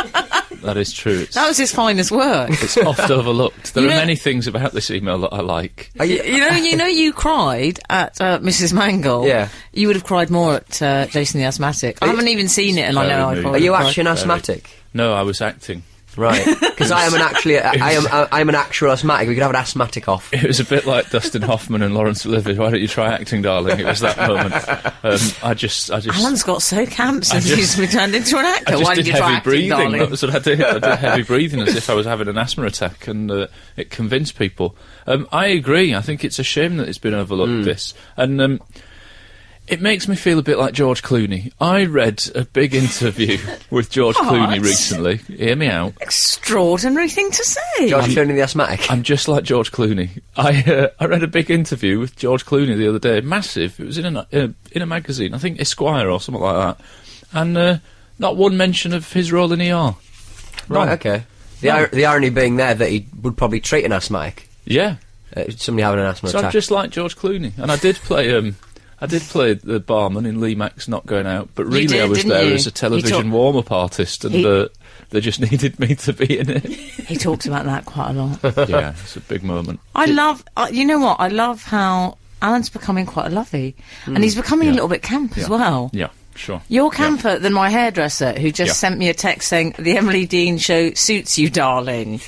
S4: That is true.
S3: That was his finest work.
S4: It's oft overlooked. There are many things about this email that I like.
S3: You know, you cried at Mrs. Mangle.
S5: Yeah.
S3: You would have cried more at Jason the Asthmatic. I haven't even seen it, and I know I
S4: Very
S3: probably
S5: Are you
S3: cried.
S5: actually an asthmatic?
S4: No, I was acting.
S5: Right, because I am an actual asthmatic. We could have an asthmatic off.
S4: It was a bit like Dustin Hoffman and Laurence Olivier. Why don't you try acting, darling? It was that moment. I just.
S3: Alan's got so camp since he's been turned into an actor.
S4: I just
S3: Why
S4: did
S3: did you try
S4: heavy
S3: acting,
S4: breathing.
S3: darling?
S4: That's what I did. I did heavy breathing as if I was having an asthma attack, and it convinced people. I agree. I think it's a shame that it's been overlooked. This and. It makes me feel a bit like George Clooney. I read a big interview with George Clooney recently. Hear me out.
S3: Extraordinary thing to say.
S5: George Clooney the asthmatic.
S4: I'm just like George Clooney. I read a big interview with George Clooney the other day. Massive. It was in a magazine. I think Esquire or something like that. And not one mention of his role in ER.
S5: Right, okay. The irony being there that he would probably treat an asthmatic.
S4: Yeah.
S5: Somebody having an asthma
S4: So
S5: attack.
S4: I'm just like George Clooney. And I did play... I did play the barman in Lee Mack's Not Going Out, but really
S3: did,
S4: I was
S3: didn't
S4: there
S3: you?
S4: as a television warm-up artist, and they just needed me to be in it.
S3: He talks about that quite a lot.
S4: Yeah, it's a big moment.
S3: I love... you know what? I love how Alan's becoming quite a lovey. And he's becoming a little bit camp as well.
S4: Yeah, sure.
S3: You're camper than my hairdresser, who just sent me a text saying, "The Emily Dean show suits you, darling."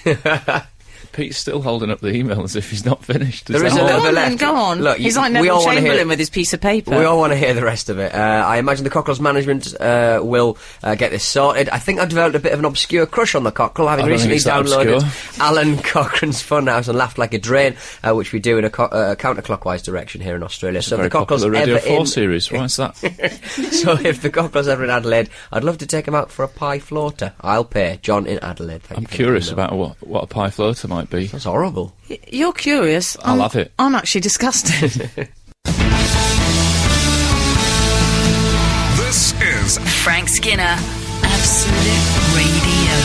S4: Pete's still holding up the email as if he's not finished.
S5: There is a
S3: Go
S5: little
S3: on
S5: bit
S3: then,
S5: left.
S3: go on.
S5: Look,
S3: He's like
S5: we
S3: Neville
S5: all wanna hear
S3: Chamberlain with his piece of paper.
S5: We all want to hear the rest of it. I imagine the Cockerel's management will get this sorted. I think I've developed a bit of an obscure crush on the Cockerel, having
S4: I don't think
S5: recently
S4: it's that
S5: downloaded Alan Cochrane's Funhouse and Laughed Like a Drain, which we do in a counterclockwise direction here in Australia. So if
S4: Very
S5: the Cockerel's
S4: popular Radio
S5: ever
S4: 4
S5: in...
S4: series. Why is that?
S5: So if the Cockerel's ever in Adelaide, I'd love to take him out for a pie floater. I'll pay. John in Adelaide. Thank
S4: I'm
S5: you for
S4: curious
S5: letting me know.
S4: about what a pie floater might be.
S5: That's horrible.
S3: You're curious.
S4: I'll have it.
S3: I'm actually disgusted.
S2: This is
S1: Frank Skinner, Absolute Radio.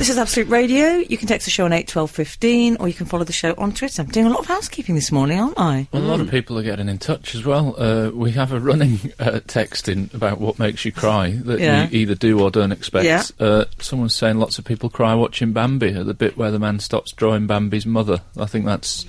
S3: This is Absolute Radio. You can text the show on 81215, or you can follow the show on Twitter. I'm doing a lot of housekeeping this morning, aren't I?
S4: Well, a lot of people are getting in touch as well. We have a running text in about what makes you cry that you either do or don't expect.
S3: Yeah.
S4: Someone's saying lots of people cry watching Bambi at the bit where the man stops drawing Bambi's mother. I think that's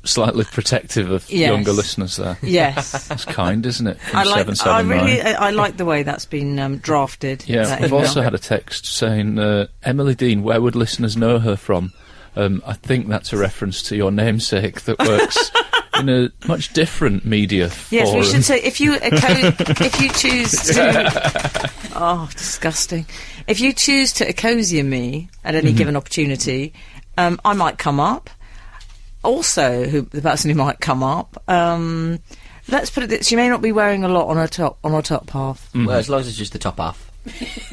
S4: slightly protective of younger listeners there.
S3: Yes.
S4: That's kind, isn't it? From
S3: I like
S4: 779.
S3: I like the way that's been drafted.
S4: Yeah, we've also had a text saying, Emily Dean, where would listeners know her from? I think that's a reference to your namesake that works in a much different media forum.
S3: Yes, we should say, if you choose to... Oh, disgusting. If you choose to Ecosia me at any given opportunity, I might come up. Also, the person who might come up, let's put it this, she may not be wearing a lot on her top half.
S5: Well, as long as it's just the top half.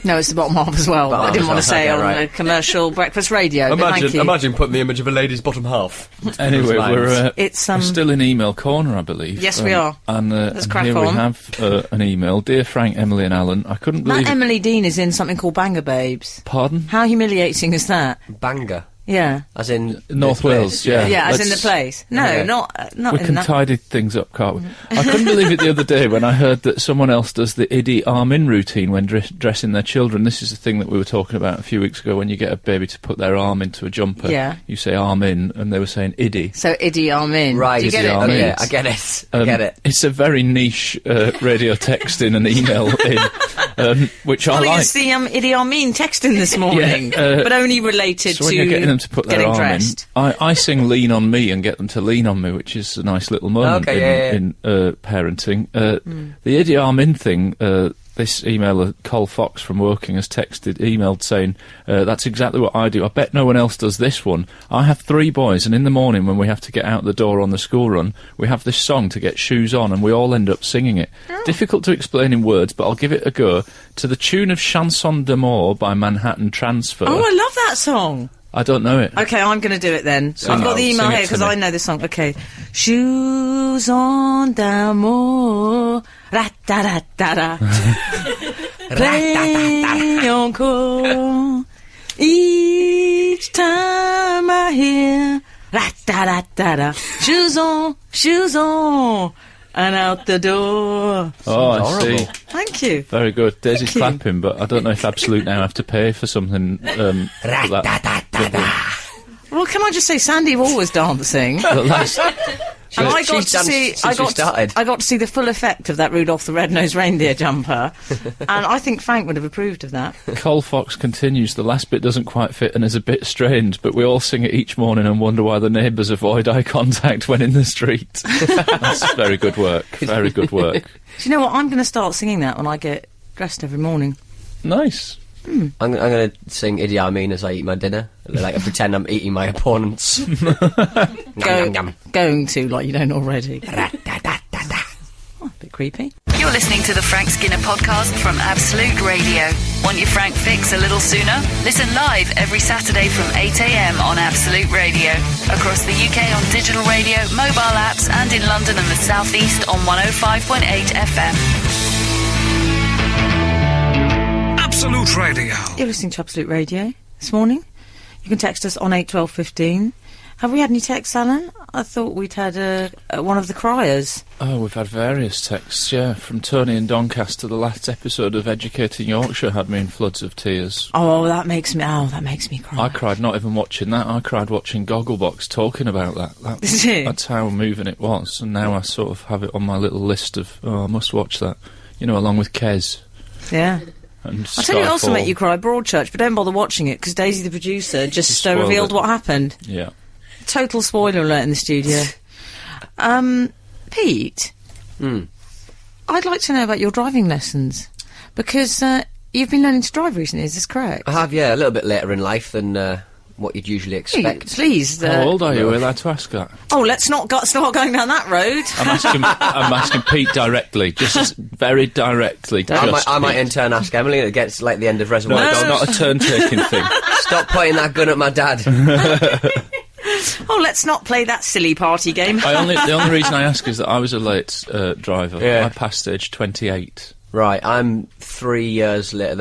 S3: No, it's the bottom half as well. I didn't want to say on a commercial breakfast radio.
S6: Imagine putting the image of a lady's bottom half.
S4: Anyway, we're still in email corner, I believe.
S3: Yes, we are.
S4: And
S3: let's crack
S4: here
S3: on.
S4: we have an email. Dear Frank, Emily and Alan, I couldn't believe
S3: that Emily Dean is in something called Banger Babes.
S4: Pardon?
S3: How humiliating is that?
S5: Banger.
S3: Yeah.
S5: As in
S4: North Wales, yeah.
S3: Yeah, as in the place. No,
S5: Okay.
S3: not
S4: we
S3: in
S4: can
S3: that.
S4: tidy things up, can't we? I couldn't believe it the other day when I heard that someone else does the Idi arm-in routine when dressing their children. This is the thing that we were talking about a few weeks ago. When you get a baby to put their arm into a jumper, you say arm-in, and they were saying Idi.
S3: So Idi arm-in.
S5: Right.
S3: Do you get it?
S4: Arm-in.
S5: Yeah, I get it. I get it.
S4: It's a very niche radio text in an email in, which I like.
S3: It's the Idi Amin texting this morning, but only related
S4: So when
S3: to
S4: you're getting them to put their
S3: getting
S4: arm
S3: dressed.
S4: I sing Lean on Me and get them to lean on me, which is a nice little moment in parenting. The Idi Amin thing, this emailer, Col Fox from Woking, has emailed saying, that's exactly what I do. I bet no one else does this one. I have 3 boys, and in the morning when we have to get out the door on the school run, we have this song to get shoes on, and we all end up singing it. Difficult to explain in words, but I'll give it a go. To the tune of Chanson d'Amour by Manhattan Transfer.
S3: Oh, I love that song.
S4: I don't know it.
S3: Okay, I'm going to do it then. I've got the email here because I know this song. Okay. Shoes on d'amour, ra-da-da-da-da. Play encore. Each time I hear, ra-da-da-da-da. Shoes on, and out the door.
S4: Oh, I see.
S3: Thank you.
S4: Very good. Daisy's clapping, but I don't know if Absolute now have to pay for something. For that.
S3: Well, can I just say, Sandy Wall was dancing. And I got to see the full effect of that Rudolph the Red-Nosed Reindeer jumper, and I think Frank would have approved of that.
S4: Col Fox continues, the last bit doesn't quite fit and is a bit strange, but we all sing it each morning and wonder why the neighbours avoid eye contact when in the street. That's very good work. Very good work.
S3: Do you know what? I'm going to start singing that when I get dressed every morning.
S4: Nice.
S5: I'm going to sing Idi Amin as I eat my dinner. Like, I pretend I'm eating my opponents.
S3: Going to, like you don't already. Oh, a bit creepy.
S1: You're listening to the Frank Skinner podcast from Absolute Radio. Want your Frank fix a little sooner? Listen live every Saturday from 8 a.m. on Absolute Radio. Across the UK on digital radio, mobile apps, and in London and the South East on 105.8 FM.
S2: Absolute Radio.
S3: You're listening to Absolute Radio this morning. You can text us on 81215. Have we had any texts, Alan? I thought we'd had one of the criers.
S4: Oh, we've had various texts, yeah, from Tony in Doncaster. The last episode of Educating Yorkshire had me in floods of tears.
S3: Oh, that makes me cry.
S4: I cried not even watching that. I cried watching Gogglebox talking about that.
S3: Did you?
S4: That's how moving it was. And now I sort of have it on my little list of, I must watch that. You know, along with Kes.
S3: Yeah.
S4: And
S3: I'll tell you what also
S4: Skyfall.
S3: make you cry, Broadchurch, but don't bother watching it because Daisy the producer just
S4: spoiled
S3: revealed
S4: it.
S3: what happened.
S4: Yeah.
S3: Total spoiler alert in the studio. Pete, I'd like to know about your driving lessons because you've been learning to drive recently, is this correct?
S5: I have, yeah, a little bit later in life than what you'd usually expect.
S3: Please.
S4: How old are you? Are you allowed to ask that?
S3: Oh, let's not start going down that road.
S4: I'm asking Pete directly, just very directly.
S5: I might in turn ask Emily. It gets like the end of Reservoir
S4: No, it's
S5: Dogs.
S4: not a turn-taking thing.
S5: Stop pointing that gun at my dad.
S3: Oh, let's not play that silly party game.
S4: The only reason I ask is that I was a late driver.
S5: Yeah.
S4: I passed age 28.
S5: Right, I'm 4 years later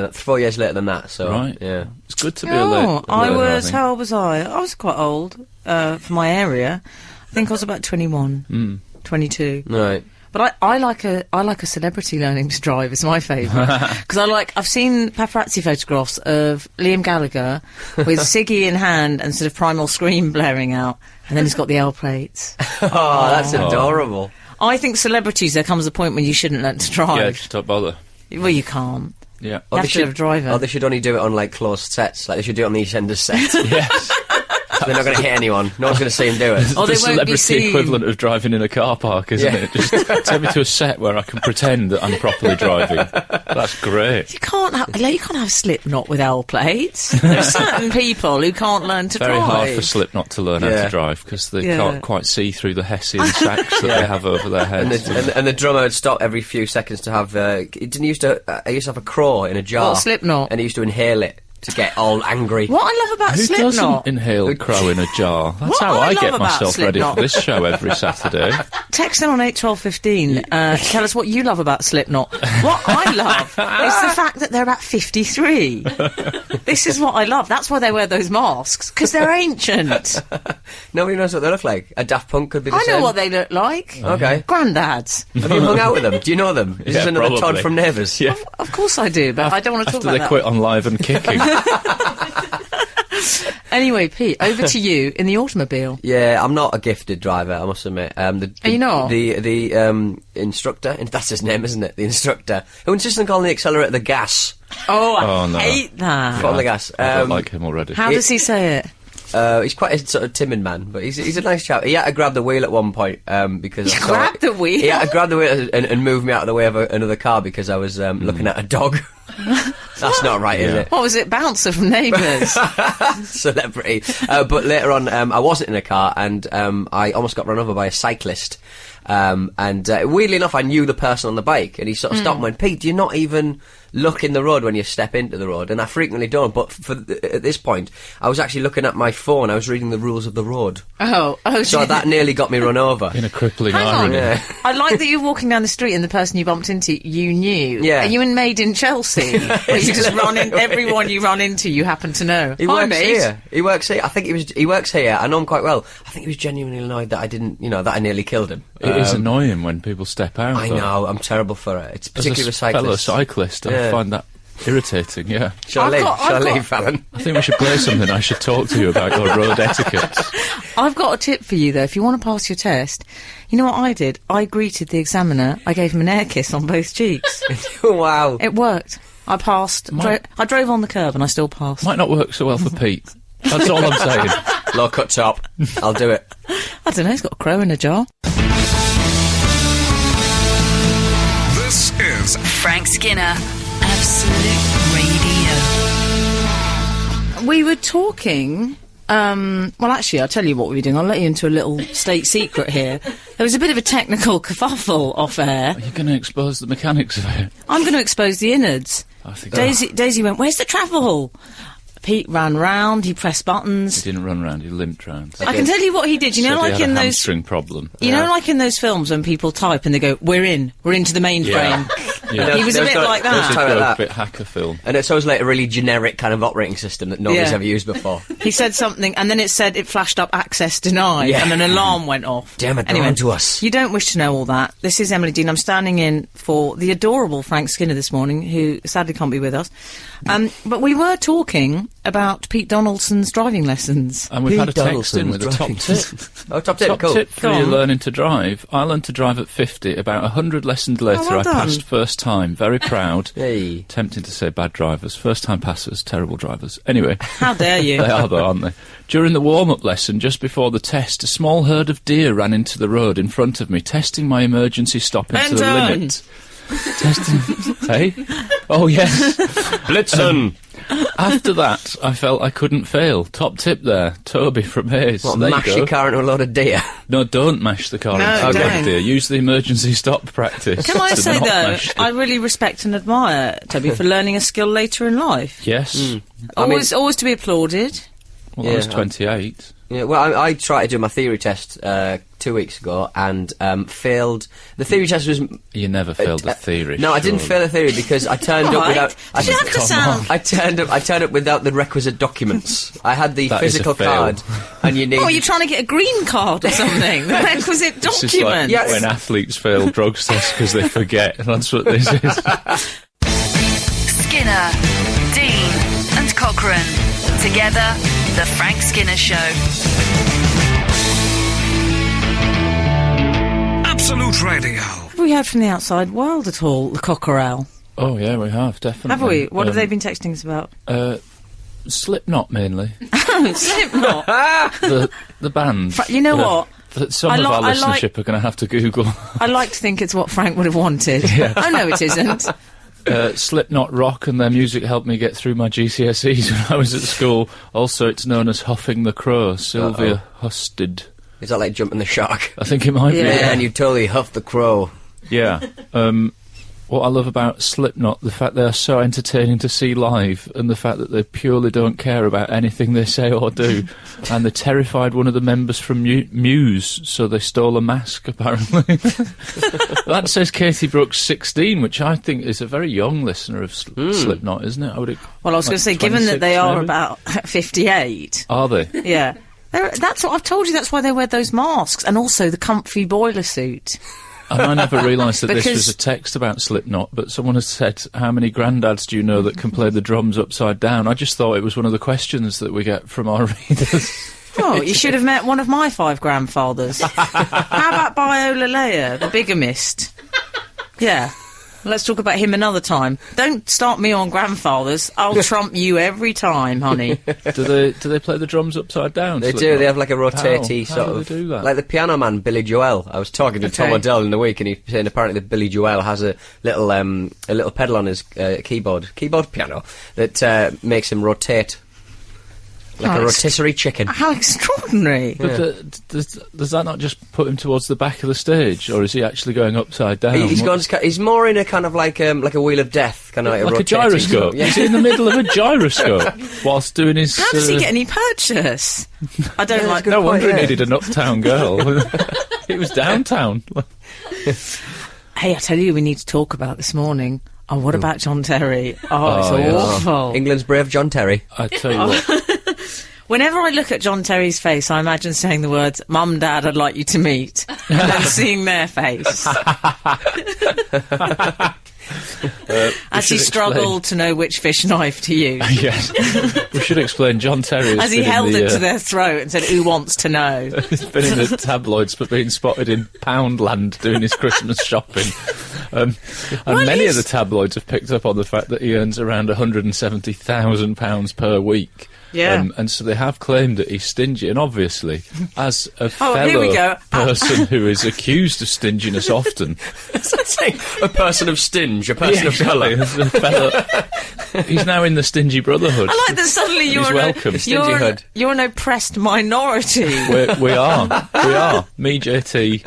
S5: than that, so...
S4: Right.
S5: Yeah.
S4: It's good to be a late
S3: I
S4: learner,
S3: was...
S4: think.
S3: How old was I? I was quite old for my area. I think I was about 21, 22.
S5: Right.
S3: But I like a celebrity learning to drive. It's my favourite because I've seen paparazzi photographs of Liam Gallagher with Siggy in hand and sort of Primal Scream blaring out, and then he's got the L plates.
S5: Oh, that's adorable.
S3: I think celebrities, there comes a point when you shouldn't learn to drive.
S4: Yeah, just don't bother.
S3: Well, you can't.
S4: Yeah.
S3: You have to have a driver.
S5: Or they should only do it on, like, closed sets. Like, they should do it on the EastEnders set.
S4: Yes.
S5: They're not going to hit anyone. No one's going to see him do it.
S3: Or
S4: the
S3: they won't be
S4: celebrity
S3: seen.
S4: equivalent of driving in a car park, isn't
S5: Yeah.
S4: it? Just take me to a set where I can pretend that I'm properly driving. That's great.
S3: You can't have Slipknot with L plates. There are certain people who can't learn to
S4: Very
S3: drive.
S4: hard for Slipknot to learn how
S5: Yeah.
S4: to drive because they
S3: Yeah.
S4: can't quite see through the Hessian sacks that they have over their heads.
S5: And the drummer would stop every few seconds to have... he used to have a craw in a jar.
S3: What, Slipknot?
S5: And he used to inhale it to get all angry.
S3: What I love about
S4: Who
S3: Slipknot...
S4: doesn't inhale crow in a jar? That's
S3: What
S4: how
S3: I
S4: I
S3: love
S4: get
S3: about
S4: myself ready
S3: Slipknot-
S4: for this show every Saturday.
S3: Text in on 81215. Tell us what you love about Slipknot. What I love is the fact that they're about 53. This is what I love. That's why they wear those masks, because they're ancient.
S5: Nobody knows what they look like. A Daft Punk could be the
S3: I
S5: same.
S3: know what they look like.
S5: Okay.
S3: Granddads.
S5: Have you hung out with them? Do you know them? Is
S4: Yeah,
S5: this another Todd
S4: probably.
S5: from Neighbours?
S4: Yeah.
S3: Of course I do, but I don't want to talk
S4: After
S3: about
S4: they
S3: that.
S4: quit on Live and Kicking.
S3: Anyway, Pete, over to you in the automobile.
S5: Yeah, I'm not a gifted driver, I must admit.
S3: Are you not?
S5: The instructor, and that's his name, isn't it? The instructor, who insists on calling the accelerator the gas.
S3: Oh,
S4: Oh,
S3: I
S4: no.
S3: hate that.
S5: Foot on the gas.
S4: I don't like him already.
S3: How does he say it?
S5: He's quite a sort of timid man, but he's a nice chap. He had to grab the wheel at one point because I saw
S3: Grab
S5: it.
S3: the wheel?
S5: He had to grab the wheel and move me out of the way of another car because I was looking at a dog. That's not right, is it?
S3: What was it, Bouncer from Neighbours?
S5: Celebrity. But later on, I wasn't in a car and I almost got run over by a cyclist. Weirdly enough, I knew the person on the bike, and he sort of stopped and went, "Pete, do you not even look in the road when you step into the road?" And I frequently don't, but at this point, I was actually looking at my phone. I was reading the rules of the road.
S3: Oh,
S5: So that nearly got me run over.
S4: In a crippling
S3: Hang on.
S4: irony.
S5: Yeah.
S3: I like that you're walking down the street and the person you bumped into, you knew.
S5: Yeah.
S3: Are you in Made in Chelsea? Where you just run in, everyone you run into, you happen to know.
S5: He
S3: Hi,
S5: works
S3: mate.
S5: here. He works here. I think he works here. I know him quite well. I think he was genuinely annoyed that I didn't, that I nearly killed him.
S4: It is annoying when people step out.
S5: I
S4: though.
S5: know. I'm terrible for it. It's
S4: As
S5: particularly
S4: a
S5: with cyclists.
S4: fellow cyclist, I
S5: Yeah.
S4: find that irritating, yeah.
S5: Shall I
S3: I've
S5: leave?
S3: got-
S5: Shall I
S3: I've got-
S5: leave, Alan?
S4: I think we should play something. I should talk to you about your road etiquette.
S3: I've got a tip for you, though. If you want to pass your test, you know what I did? I greeted the examiner. I gave him an air kiss on both cheeks.
S5: Wow.
S3: It worked. I passed. I drove on the curb and I still passed.
S4: Might not work so well for Pete. That's all I'm saying.
S5: Low cut top. I'll do it.
S3: I don't know, he's got a crow in a jar.
S2: This is
S1: Frank Skinner, Absolute Radio.
S3: We were talking... well, actually, I'll tell you what we were doing. I'll let you into a little state secret here. There was a bit of a technical kerfuffle off air.
S4: Are you going to expose the mechanics of it?
S3: I'm going to expose the innards.
S4: I think
S3: Daisy went, "Where's the travel?" Pete ran round, he pressed buttons.
S4: he didn't run round, he limped round.
S3: I can tell you what he did. You know,
S4: Said he
S3: like
S4: had
S3: in
S4: a
S3: those...
S4: hamstring problem.
S3: You know, like in those films when people type and they go, we're into the mainframe.
S4: Yeah.
S3: He was a
S5: There's
S3: bit
S5: no-
S3: like
S5: there's
S3: that.
S5: no- Type like that.
S4: Bit hacker film.
S5: And it's always like a really generic kind of operating system that nobody's
S3: Yeah.
S5: ever used before.
S3: He said something, and then it flashed up access denied,
S5: Yeah.
S3: and an alarm went off.
S5: Damn it, they're
S3: anyway,
S5: onto us.
S3: You don't wish to know all that. This is Emily Dean. I'm standing in for the adorable Frank Skinner this morning, who sadly can't be with us. But we were talking about Pete Donaldson's driving lessons.
S4: And we've had a
S5: Pete
S4: text in
S5: Donaldson's
S4: with a top
S5: driving.
S4: tip.
S5: Oh, top tip,
S4: Top
S5: cool.
S4: tip for
S3: Go
S4: you
S3: on.
S4: learning to drive. I learned to drive at 50. About 100 lessons later,
S3: well
S4: I
S3: done.
S4: passed first time. Very proud.
S5: Hey.
S4: Tempting to say bad drivers. First time passers, terrible drivers. Anyway.
S3: How dare you?
S4: They are, though, aren't they? During the warm-up lesson, just before the test, a small herd of deer ran into the road in front of me, testing my emergency stopping to the
S3: Benton!
S4: limit. Testing... Hey? Oh, yes.
S5: Blitzen!
S4: After that, I felt I couldn't fail. Top tip there. Toby from Hayes.
S5: What,
S4: There you
S5: mash
S4: go.
S5: your car into a load of deer?
S4: No, don't mash the car
S3: No,
S4: into the
S3: don't.
S4: road, dear. Use the emergency stop practice.
S3: Can I
S4: to
S3: say,
S4: not
S3: though,
S4: mash the-
S3: I really respect and admire Toby for learning a skill later in life.
S4: Yes.
S5: I mean-
S3: Always to be applauded.
S4: Well, I was
S5: Yeah,
S4: 28.
S5: Yeah, well, I tried to do my theory test 2 weeks ago and failed. The theory test was...
S4: You never failed the theory.
S5: No, I didn't fail the theory because I turned up without...
S3: Did you have to sound...
S5: I turned up without the requisite documents. I had the
S4: That is a
S5: physical
S4: fail.
S5: card, and you need...
S3: Oh, you're trying to get a green card or something? The requisite
S4: This is
S3: document.
S4: like
S5: Yes.
S4: when athletes fail drugs tests because they forget. That's what this is.
S1: Skinner, Dean, and Cochrane. Together, The Frank Skinner Show.
S2: Absolute Radio.
S3: Have we heard from the outside world at all, the Cochrane?
S4: Oh, yeah, we have, definitely.
S3: Have we? What have they been texting us about?
S4: Slipknot, mainly.
S3: Slipknot.
S4: the band.
S3: You know what?
S4: That some
S3: I
S4: of our
S3: I
S4: listenership
S3: like-
S4: are going to have to Google.
S3: I like to think it's what Frank would have wanted. Oh, no, it isn't.
S4: Slipknot rock, and their music helped me get through my GCSEs when I was at school. Also, it's known as Huffing the Crow. Sylvia Husted.
S5: Is that like jumping the shark?
S4: I think it might
S3: Yeah.
S4: be.
S5: Man, you totally huffed the crow.
S4: Yeah. What I love about Slipknot, the fact they are so entertaining to see live, and the fact that they purely don't care about anything they say or do. And they terrified one of the members from Muse, so they stole a mask, apparently. That says Katie Brooks 16, which I think is a very young listener of Slipknot, isn't it?
S3: Well, I was going to say, given that
S4: 26
S3: they are
S4: maybe?
S3: about 58...
S4: Are they?
S3: Yeah. That's what I've told you, that's why they wear those masks, and also the comfy boiler suit.
S4: And I never realised that this
S3: Because-
S4: was a text about Slipknot, but someone has said, how many granddads do you know that can play the drums upside down? I just thought it was one of the questions that we get from our readers.
S3: Oh, you should have met one of my 5 grandfathers. How about Biololea, the bigamist? Yeah. Let's talk about him another time. Don't start me on grandfathers. I'll trump you every time, honey.
S4: Do they play the drums upside down?
S5: They do.
S4: Slipknot?
S5: They have like a rotatey
S4: How
S5: sort
S4: do
S5: of...
S4: they do that?
S5: Like the piano man, Billy Joel. I was talking to Tom
S3: Okay.
S5: Odell in the week, and he's saying apparently that Billy Joel has a little pedal on his keyboard piano that makes him rotate like a
S3: Oh,
S5: rotisserie chicken.
S3: How extraordinary.
S4: But does that not just put him towards the back of the stage, or is he actually going upside down?
S5: He's more in a kind of like a wheel of death, kind of like,
S4: like a
S5: rotating
S4: gyroscope.
S5: sort of- Yeah.
S4: He's in the middle of a gyroscope whilst doing his...
S3: How does he get any purchase? I don't like...
S4: No wonder
S5: point,
S4: he
S5: yeah.
S4: needed an uptown girl. It was downtown.
S3: Hey, I tell you, we need to talk about this morning. Oh, what about John Terry? Oh, it's
S4: Oh, yeah.
S3: awful.
S5: England's brave John Terry.
S4: I tell you what.
S3: Whenever I look at John Terry's face, I imagine saying the words, Mum, Dad, I'd like you to meet. And then seeing their face. As he
S4: should
S3: struggled to know which fish knife to use.
S4: Yes. We should explain John Terry has
S3: As he
S4: been in
S3: held
S4: the,
S3: it to their throat and said, who wants to know?
S4: He's been in the tabloids for being spotted in Poundland doing his Christmas shopping. And many of the tabloids have picked up on the fact that he earns around £170,000 per week.
S3: Yeah.
S4: And so they have claimed that he's stingy, and obviously, as a
S3: here we
S4: fellow
S3: go.
S4: person who is accused of stinginess often,
S5: A person of stinge, a person of colour.
S4: as a fellow, he's now in the Stingy Brotherhood.
S3: I like that suddenly you're,
S4: welcome.
S3: you're an oppressed minority.
S4: We are. Me, JT.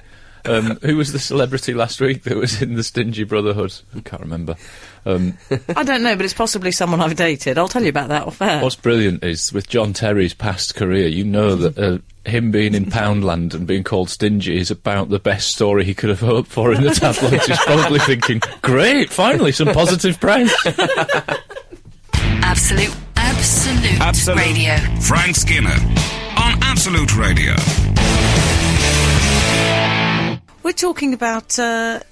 S4: Who was the celebrity last week that was in the Stingy Brotherhood? I can't remember.
S3: I don't know, but it's possibly someone I've dated. I'll tell you about that off air.
S4: What's brilliant is, with John Terry's past career, you know that him being in Poundland and being called stingy is about the best story he could have hoped for in the tabloids. He's probably thinking, great, finally some positive press.
S1: Absolute Radio.
S2: Frank Skinner on Absolute Radio.
S3: We're talking about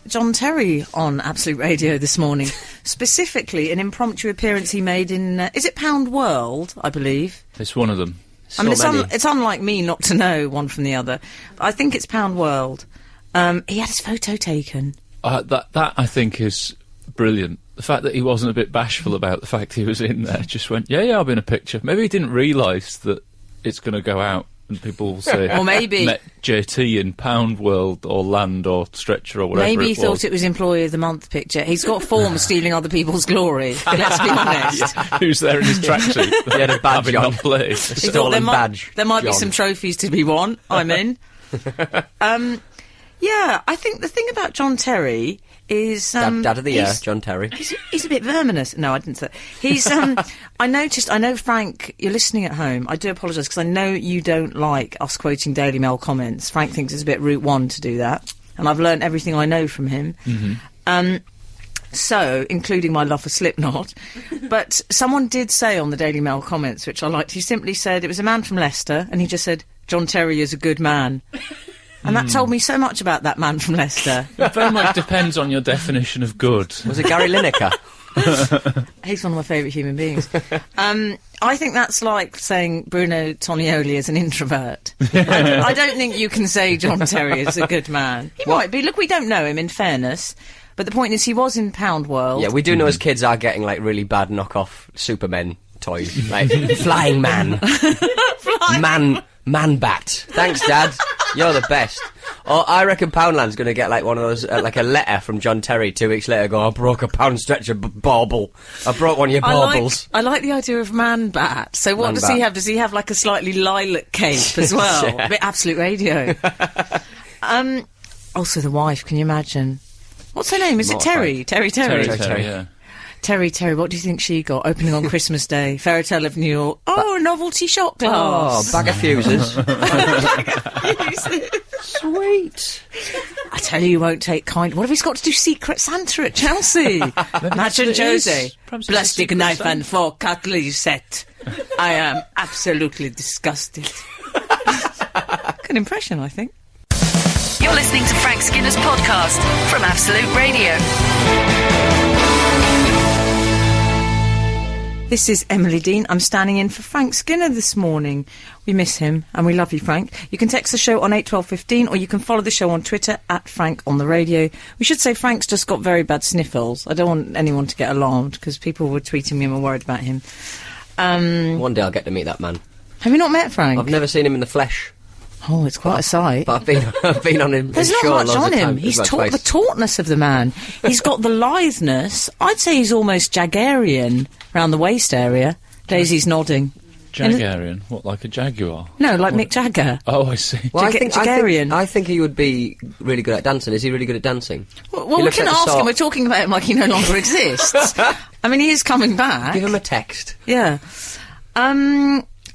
S3: John Terry on Absolute Radio this morning. Specifically, an impromptu appearance he made in... is it Pound World, I believe?
S4: It's one of them.
S3: I mean,
S5: So many.
S3: it's unlike me not to know one from the other. I think it's Pound World. He had his photo taken.
S4: That I think is brilliant. The fact that he wasn't a bit bashful about the fact he was in there, just went, yeah, I'll be in a picture. Maybe he didn't realise that it's going to go out and people will say,
S3: Or maybe-
S4: met JT in Pound World or Land or Stretcher or whatever.
S3: Maybe he
S4: it
S3: thought
S4: was.
S3: it was Employee of the Month picture. He's got form of stealing other people's glory, let's be honest.
S4: Who's there in his tracksuit?
S5: He had a badge
S4: having
S5: on.
S4: not played.
S3: He thought
S5: Stolen badge,
S3: there might be
S5: John.
S3: some trophies to be won. I'm in. Yeah, I think the thing about John Terry is...
S5: Dad of the year,
S3: he's-
S5: John Terry.
S3: He's a bit verminous. No, I didn't say. He's. I know, Frank, you're listening at home. I do apologise because I know you don't like us quoting Daily Mail comments. Frank thinks it's a bit Route 1 to do that, and I've learnt everything I know from him. So, including my love for Slipknot. But someone did say on the Daily Mail comments, which I liked, he simply said, it was a man from Leicester, and he just said, John Terry is a good man. And that told me so much about that man from Leicester.
S4: It very much depends on your definition of good.
S5: Was it Gary Lineker?
S3: He's one of my favourite human beings. I think that's like saying Bruno Tonioli is an introvert. I don't think you can say John Terry is a good man. He might be. Look, we don't know him, in fairness. But the point is, he was in Pound World.
S5: Yeah, we do know as kids are getting, like, really bad knockoff Supermen toys. Like, Flying Man. Man Bat. Thanks, Dad. You're the best. Or I reckon Poundland's going to get, like, one of those, like a letter from John Terry 2 weeks later going, I broke a pound stretcher bauble. I broke one of your baubles.
S3: I like the idea of Man Bat. So what does he have? Does he have, like, a slightly lilac cape as well?
S5: Yeah.
S3: A bit Absolute Radio. Also, the wife, can you imagine? What's her name? Is it Terry? Terry.
S4: Yeah.
S3: Terry, what do you think she got opening on Christmas Day? Fairy Tale of New York. Oh, a novelty shot glass.
S5: Oh, bag of fuses.
S3: Sweet. I tell you won't take kind... What if he's got to do Secret Santa at Chelsea? Imagine Jose. Plastic knife and fork cutlery set. I am absolutely disgusted. Good impression, I think.
S1: You're listening to Frank Skinner's podcast from Absolute Radio.
S3: This is Emily Dean. I'm standing in for Frank Skinner this morning. We miss him, and we love you, Frank. You can text the show on 81215, or you can follow the show on Twitter at Frank on the Radio. We should say Frank's just got very bad sniffles. I don't want anyone to get alarmed, because people were tweeting me and were worried about him.
S5: One day I'll get to meet that man.
S3: Have you not met Frank?
S5: I've never seen him in the flesh.
S3: Oh, it's quite a sight.
S5: But I've been on him.
S3: There's not much on him. He's the tautness of the man. He's got the litheness. I'd say he's almost Jaggerian around the waist area. Daisy's nodding.
S4: Jaggerian? What, like a jaguar?
S3: No, like Mick Jagger.
S4: Oh, I see.
S5: Well,
S3: Jaggerian.
S5: I think he would be really good at dancing. Is he really good at dancing?
S3: Well, we can ask him. We're talking about him like he no longer exists. I mean, he is coming back.
S5: Give him a text.
S3: Yeah.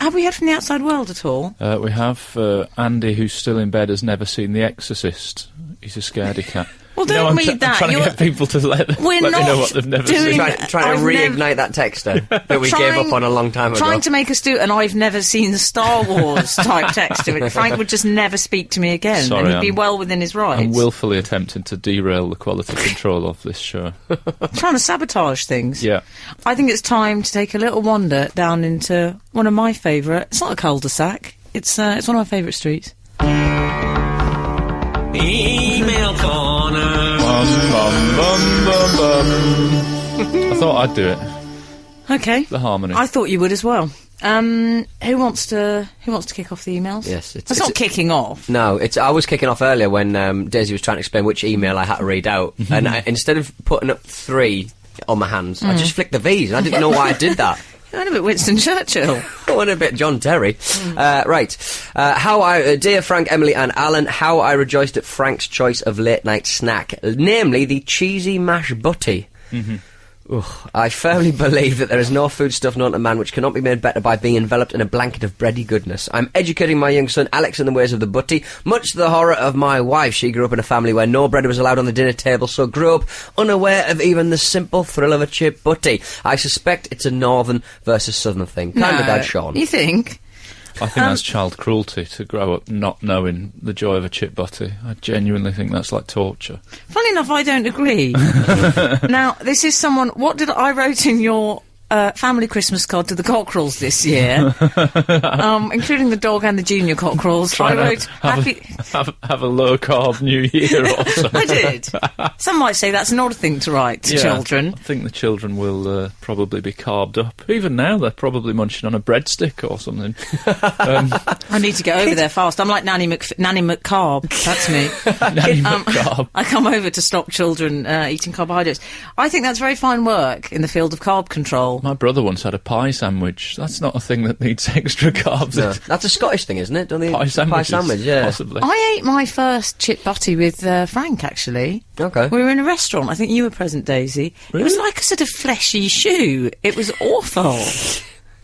S3: Have we heard from the outside world at all?
S4: We have Andy, who's still in bed, has never seen The Exorcist. He's a scaredy cat.
S3: Well, don't read that.
S4: I'm trying to get people to let me know what they've never seen.
S5: Trying to reignite that texter that we gave up on a long time ago.
S3: Trying to make us do an I've never seen Star Wars type text to it. Frank would just never speak to me again.
S4: Sorry,
S3: and he'd be well within his rights.
S4: I'm willfully attempting to derail the quality control of this show.
S3: Trying to sabotage things.
S4: Yeah.
S3: I think it's time to take a little wander down into one of my favourite... It's not a cul-de-sac. It's one of my favourite streets.
S7: Email corner.
S4: I thought I'd do it.
S3: Okay.
S4: The harmony.
S3: I thought you would as well. Who wants to kick off the emails?
S5: Yes,
S3: it's not kicking off.
S5: No, I was kicking off earlier when Daisy was trying to explain which email I had to read out, and instead of putting up 3 on my hands, I just flicked the V's. I didn't know why I did that.
S3: You went a bit Winston Churchill.
S5: I went a bit John Terry. Right. Dear Frank, Emily and Alan, how I rejoiced at Frank's choice of late night snack, namely the cheesy mash butty. I firmly believe that there is no foodstuff known to man which cannot be made better by being enveloped in a blanket of bready goodness. I'm educating my young son Alex in the ways of the butty, much to the horror of my wife. She grew up in a family where no bread was allowed on the dinner table, so grew up unaware of even the simple thrill of a chip butty. I suspect it's a northern versus southern thing. Kind of Dad Sean.
S3: You think?
S4: I think that's child cruelty to grow up not knowing the joy of a chip butty. I genuinely think that's like torture.
S3: Funny enough, I don't agree. Now, this is someone... What did I wrote in your family Christmas card to the Cockerels this year, including the dog and the junior Cockerels. I wrote
S4: have a low carb New Year or something.
S3: I did. Some might say that's an odd thing to write to children.
S4: I think the children will probably be carved up. Even now, they're probably munching on a breadstick or something.
S3: I need to get over there fast. I'm like Nanny McCarb. That's me.
S4: Nanny McCarb.
S3: I come over to stop children eating carbohydrates. I think that's very fine work in the field of carb control.
S4: My brother once had a pie sandwich. That's not a thing that needs extra carbs.
S5: No. That's a Scottish thing, isn't it? Don't they?
S4: Pie sandwiches,
S5: Pie sandwich, yeah.
S4: possibly.
S3: I ate my first chip butty with Frank, actually.
S5: Okay.
S3: We were in a restaurant. I think you were present, Daisy. It was like a sort of fleshy shoe. It was awful.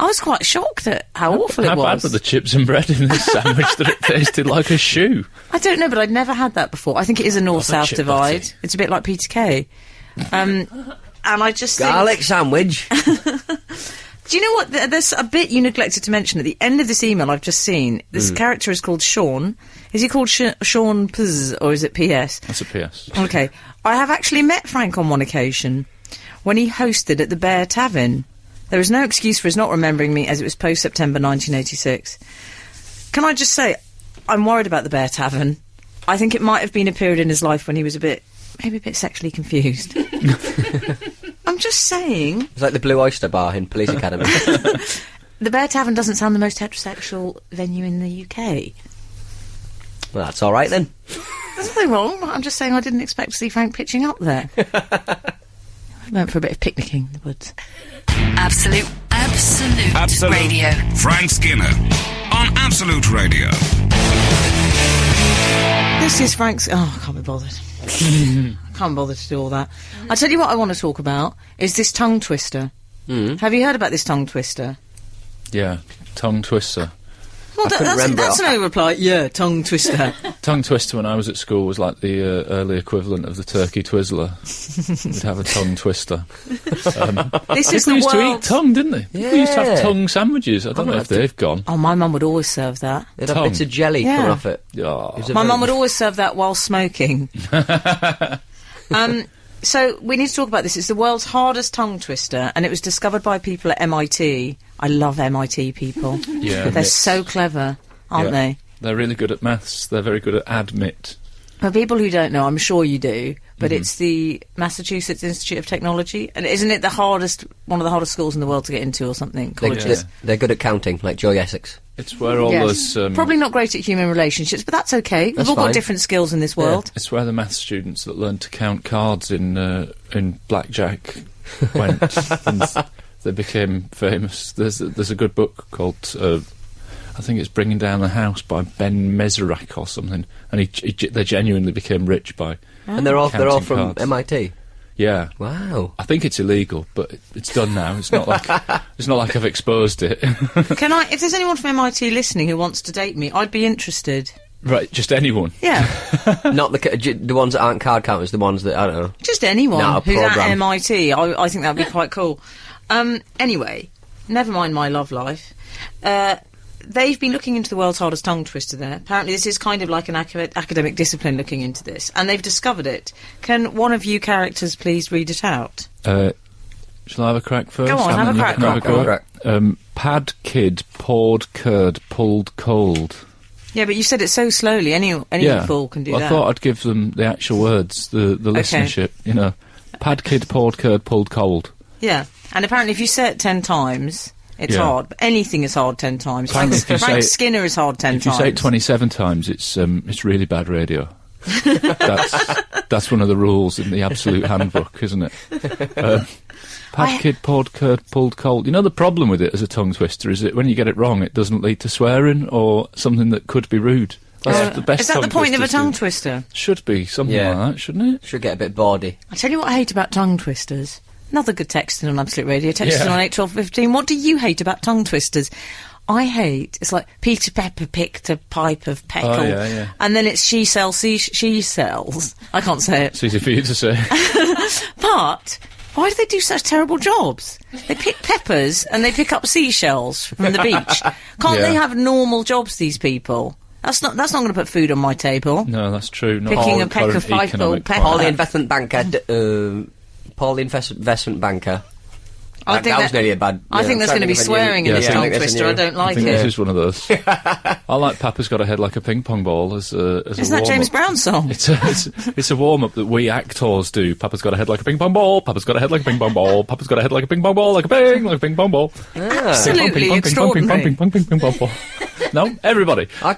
S3: I was quite shocked at how awful it was.
S4: How bad were the chips and bread in this sandwich that it tasted like a shoe?
S3: I don't know, but I'd never had that before. I think it is a north-south
S4: chip
S3: divide.
S4: butty.
S3: It's a bit like Peter Kay. And I just think...
S5: Garlic sandwich.
S3: Do you know what? There's a bit you neglected to mention at the end of this email I've just seen. This character is called Sean. Is he called Sean Pz, or is it PS?
S4: That's a PS.
S3: Okay. I have actually met Frank on one occasion when he hosted at the Bear Tavern. There is no excuse for his not remembering me, as it was post-September 1986. Can I just say, I'm worried about the Bear Tavern. I think it might have been a period in his life when he was maybe a bit sexually confused. I'm just saying.
S5: It's like the Blue Oyster Bar in Police Academy.
S3: The Bear Tavern doesn't sound the most heterosexual venue in the UK.
S5: Well, that's all right then.
S3: There's nothing wrong. I'm just saying I didn't expect to see Frank pitching up there. I went for a bit of picnicking in the woods.
S1: Absolute Radio.
S2: Frank Skinner on Absolute Radio.
S3: This is Frank's... Oh, I can't be bothered. Can't bother to do all that. I tell you what I want to talk about is this tongue twister. Have you heard about this tongue twister?
S4: Yeah, tongue twister.
S3: Well, that's no reply. Yeah, tongue twister.
S4: Tongue twister when I was at school was like the early equivalent of the turkey twizzler. We'd have a tongue twister.
S3: This is
S4: People
S3: the
S4: used to eat
S3: world.
S4: tongue, didn't they?
S5: Yeah.
S4: People used to have tongue sandwiches. I don't know if they've gone.
S3: Oh, my mum would always serve that.
S5: They'd have
S4: Tongue.
S5: bits of jelly
S3: Yeah.
S5: coming off it.
S4: Oh.
S5: It was a
S3: My
S5: very-
S3: mum would always serve that while smoking. So we need to talk about this. It's the world's hardest tongue twister, and it was discovered by people at MIT. I love MIT people.
S4: Yeah.
S3: They're so clever, aren't
S4: Yeah.
S3: they?
S4: They're really good at maths. They're very good at admit.
S3: For people who don't know, I'm sure you do, but
S4: Mm-hmm.
S3: it's the Massachusetts Institute of Technology, and isn't it one of the hardest schools in the world to get into or something? Colleges.
S5: They're good at counting, like Joy Essex.
S4: It's where all
S3: Yes.
S4: those...
S3: Probably not great at human relationships, but that's okay.
S5: That's
S3: We've all got
S5: fine.
S3: different skills in this world.
S4: It's where the maths students that learn to count cards in blackjack went, and they became famous. There's a good book called I think it's Bringing Down the House by Ben Meserak or something, and they genuinely became rich by
S5: And they're all
S4: counting
S5: from
S4: cards.
S5: MIT.
S4: Yeah.
S5: Wow.
S4: I think it's illegal, but it's done now. It's not like I've exposed it.
S3: Can I? If there's anyone from MIT listening who wants to date me, I'd be interested.
S4: Right, just anyone.
S3: Yeah,
S5: Not the ones that aren't card counters, the ones that, I don't know.
S3: just anyone
S5: No, a
S3: who's at
S5: programme.
S3: MIT. I think that'd be quite cool. Anyway, never mind my love life. They've been looking into the world's hardest tongue twister there. Apparently this is kind of like an academic discipline looking into this, and they've discovered it. Can one of you characters please read it out?
S4: Shall I have a crack first?
S3: Go on, have a
S4: And then you
S3: crack,
S4: can have a
S3: go
S4: go. Pad kid, poured curd, pulled cold.
S3: Yeah, but you said it so slowly. Any fool can do
S4: Well,
S3: that.
S4: I thought I'd give them the actual words, the listenership, you know. Pad kid, poured curd, pulled cold.
S3: Yeah, and apparently if you say it 10 times, it's
S4: Yeah.
S3: hard. But anything is hard 10 times.
S4: Apparently if you
S3: Frank
S4: say-
S3: Skinner is hard 10
S4: If you
S3: times.
S4: say it 27 times, it's really bad radio. That's one of the rules in the Absolute Handbook, isn't it? Pad kid, poured curd, pulled cold. You know, the problem with it as a tongue twister is that when you get it wrong, it doesn't lead to swearing or something that could be rude. That's the best
S3: is that the
S4: tongue
S3: point of a
S4: twisters
S3: tongue
S4: do.
S3: twister?
S4: Should be something
S5: Yeah.
S4: like that, shouldn't it?
S5: Should get a bit bawdy.
S3: I tell you what I hate about tongue twisters. Another good texting on Absolute Radio. Texting
S4: Yeah.
S3: on 81215. What do you hate about tongue twisters? I hate, it's like Peter Pepper picked a pipe of peckle.
S4: Oh, yeah.
S3: And then it's she sells. I can't say it.
S4: It's easy for you to say.
S3: But why do they do such terrible jobs? They pick peppers and they pick up seashells from the beach. Can't
S4: Yeah.
S3: they have normal jobs, these people? That's not going to put food on my table.
S4: No, that's true. Not
S3: Picking
S4: all
S3: a peck of
S4: current
S3: pipe or
S4: economic
S3: pepper.
S4: climate.
S5: Paul the investment banker. Paul the investment banker.
S3: I think
S5: that was nearly a bad...
S3: I think there's going to be swearing in
S4: Yeah,
S3: this
S4: I think
S3: tongue
S5: that's a
S3: twister.
S5: new-
S3: I don't
S4: I
S3: like
S4: think
S3: it.
S4: this is one of those. I like Papa's Got a Head Like a Ping Pong Ball as a
S3: Isn't that
S4: warm-up.
S3: James Brown's song?
S4: It's a warm-up that we actors do. Papa's got a head like a ping pong ball. Papa's got a head like a ping pong ball. Papa's got a head like a ping pong ball. Like a ping pong ball.
S3: Absolutely
S4: Ping pong,
S3: extraordinary.
S4: ping pong, ping pong, ping pong, ping pong, ping pong, ball. No, everybody.
S5: I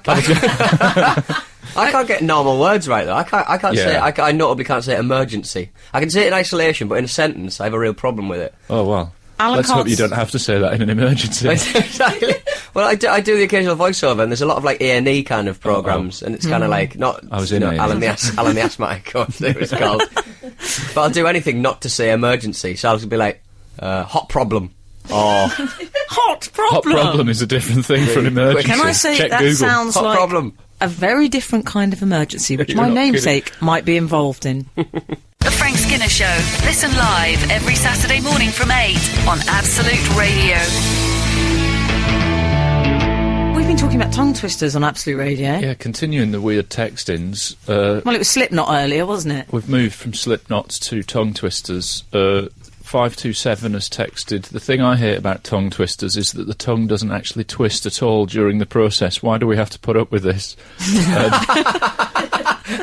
S5: can't get normal words right though. I can't say.
S4: Yeah.
S5: I notably can't say emergency. I can say it in isolation, but in a sentence, I have a real problem with it.
S4: Oh well.
S3: Alan
S4: Let's hope
S3: can't
S4: you don't have to say that in an emergency.
S5: Exactly. Well, I do the occasional voiceover, and there's a lot of like A&E kind of programs, and it's kind of like not.
S4: I was in A&E.
S5: Alan the Asthmatic, or whatever it's called. But I'll do anything not to say emergency, so I'll just be like, hot problem. Or
S3: Hot
S4: Hot
S3: problem.
S4: problem is a different thing for an emergency.
S3: Can I say
S4: Check
S3: that
S4: Google.
S3: sounds
S5: hot
S3: like
S5: problem.
S3: a very different kind of emergency, which
S4: You're
S3: my
S4: not
S3: namesake might be involved in.
S1: The Frank Skinner Show. Listen live every Saturday morning from 8 on Absolute Radio.
S3: We've been talking about tongue twisters on Absolute Radio.
S4: Yeah, continuing the weird text-ins.
S3: Well, it was Slipknot earlier, wasn't it?
S4: We've moved from Slipknots to tongue twisters. 527 has texted, the thing I hate about tongue twisters is that the tongue doesn't actually twist at all during the process. Why do we have to put up with this?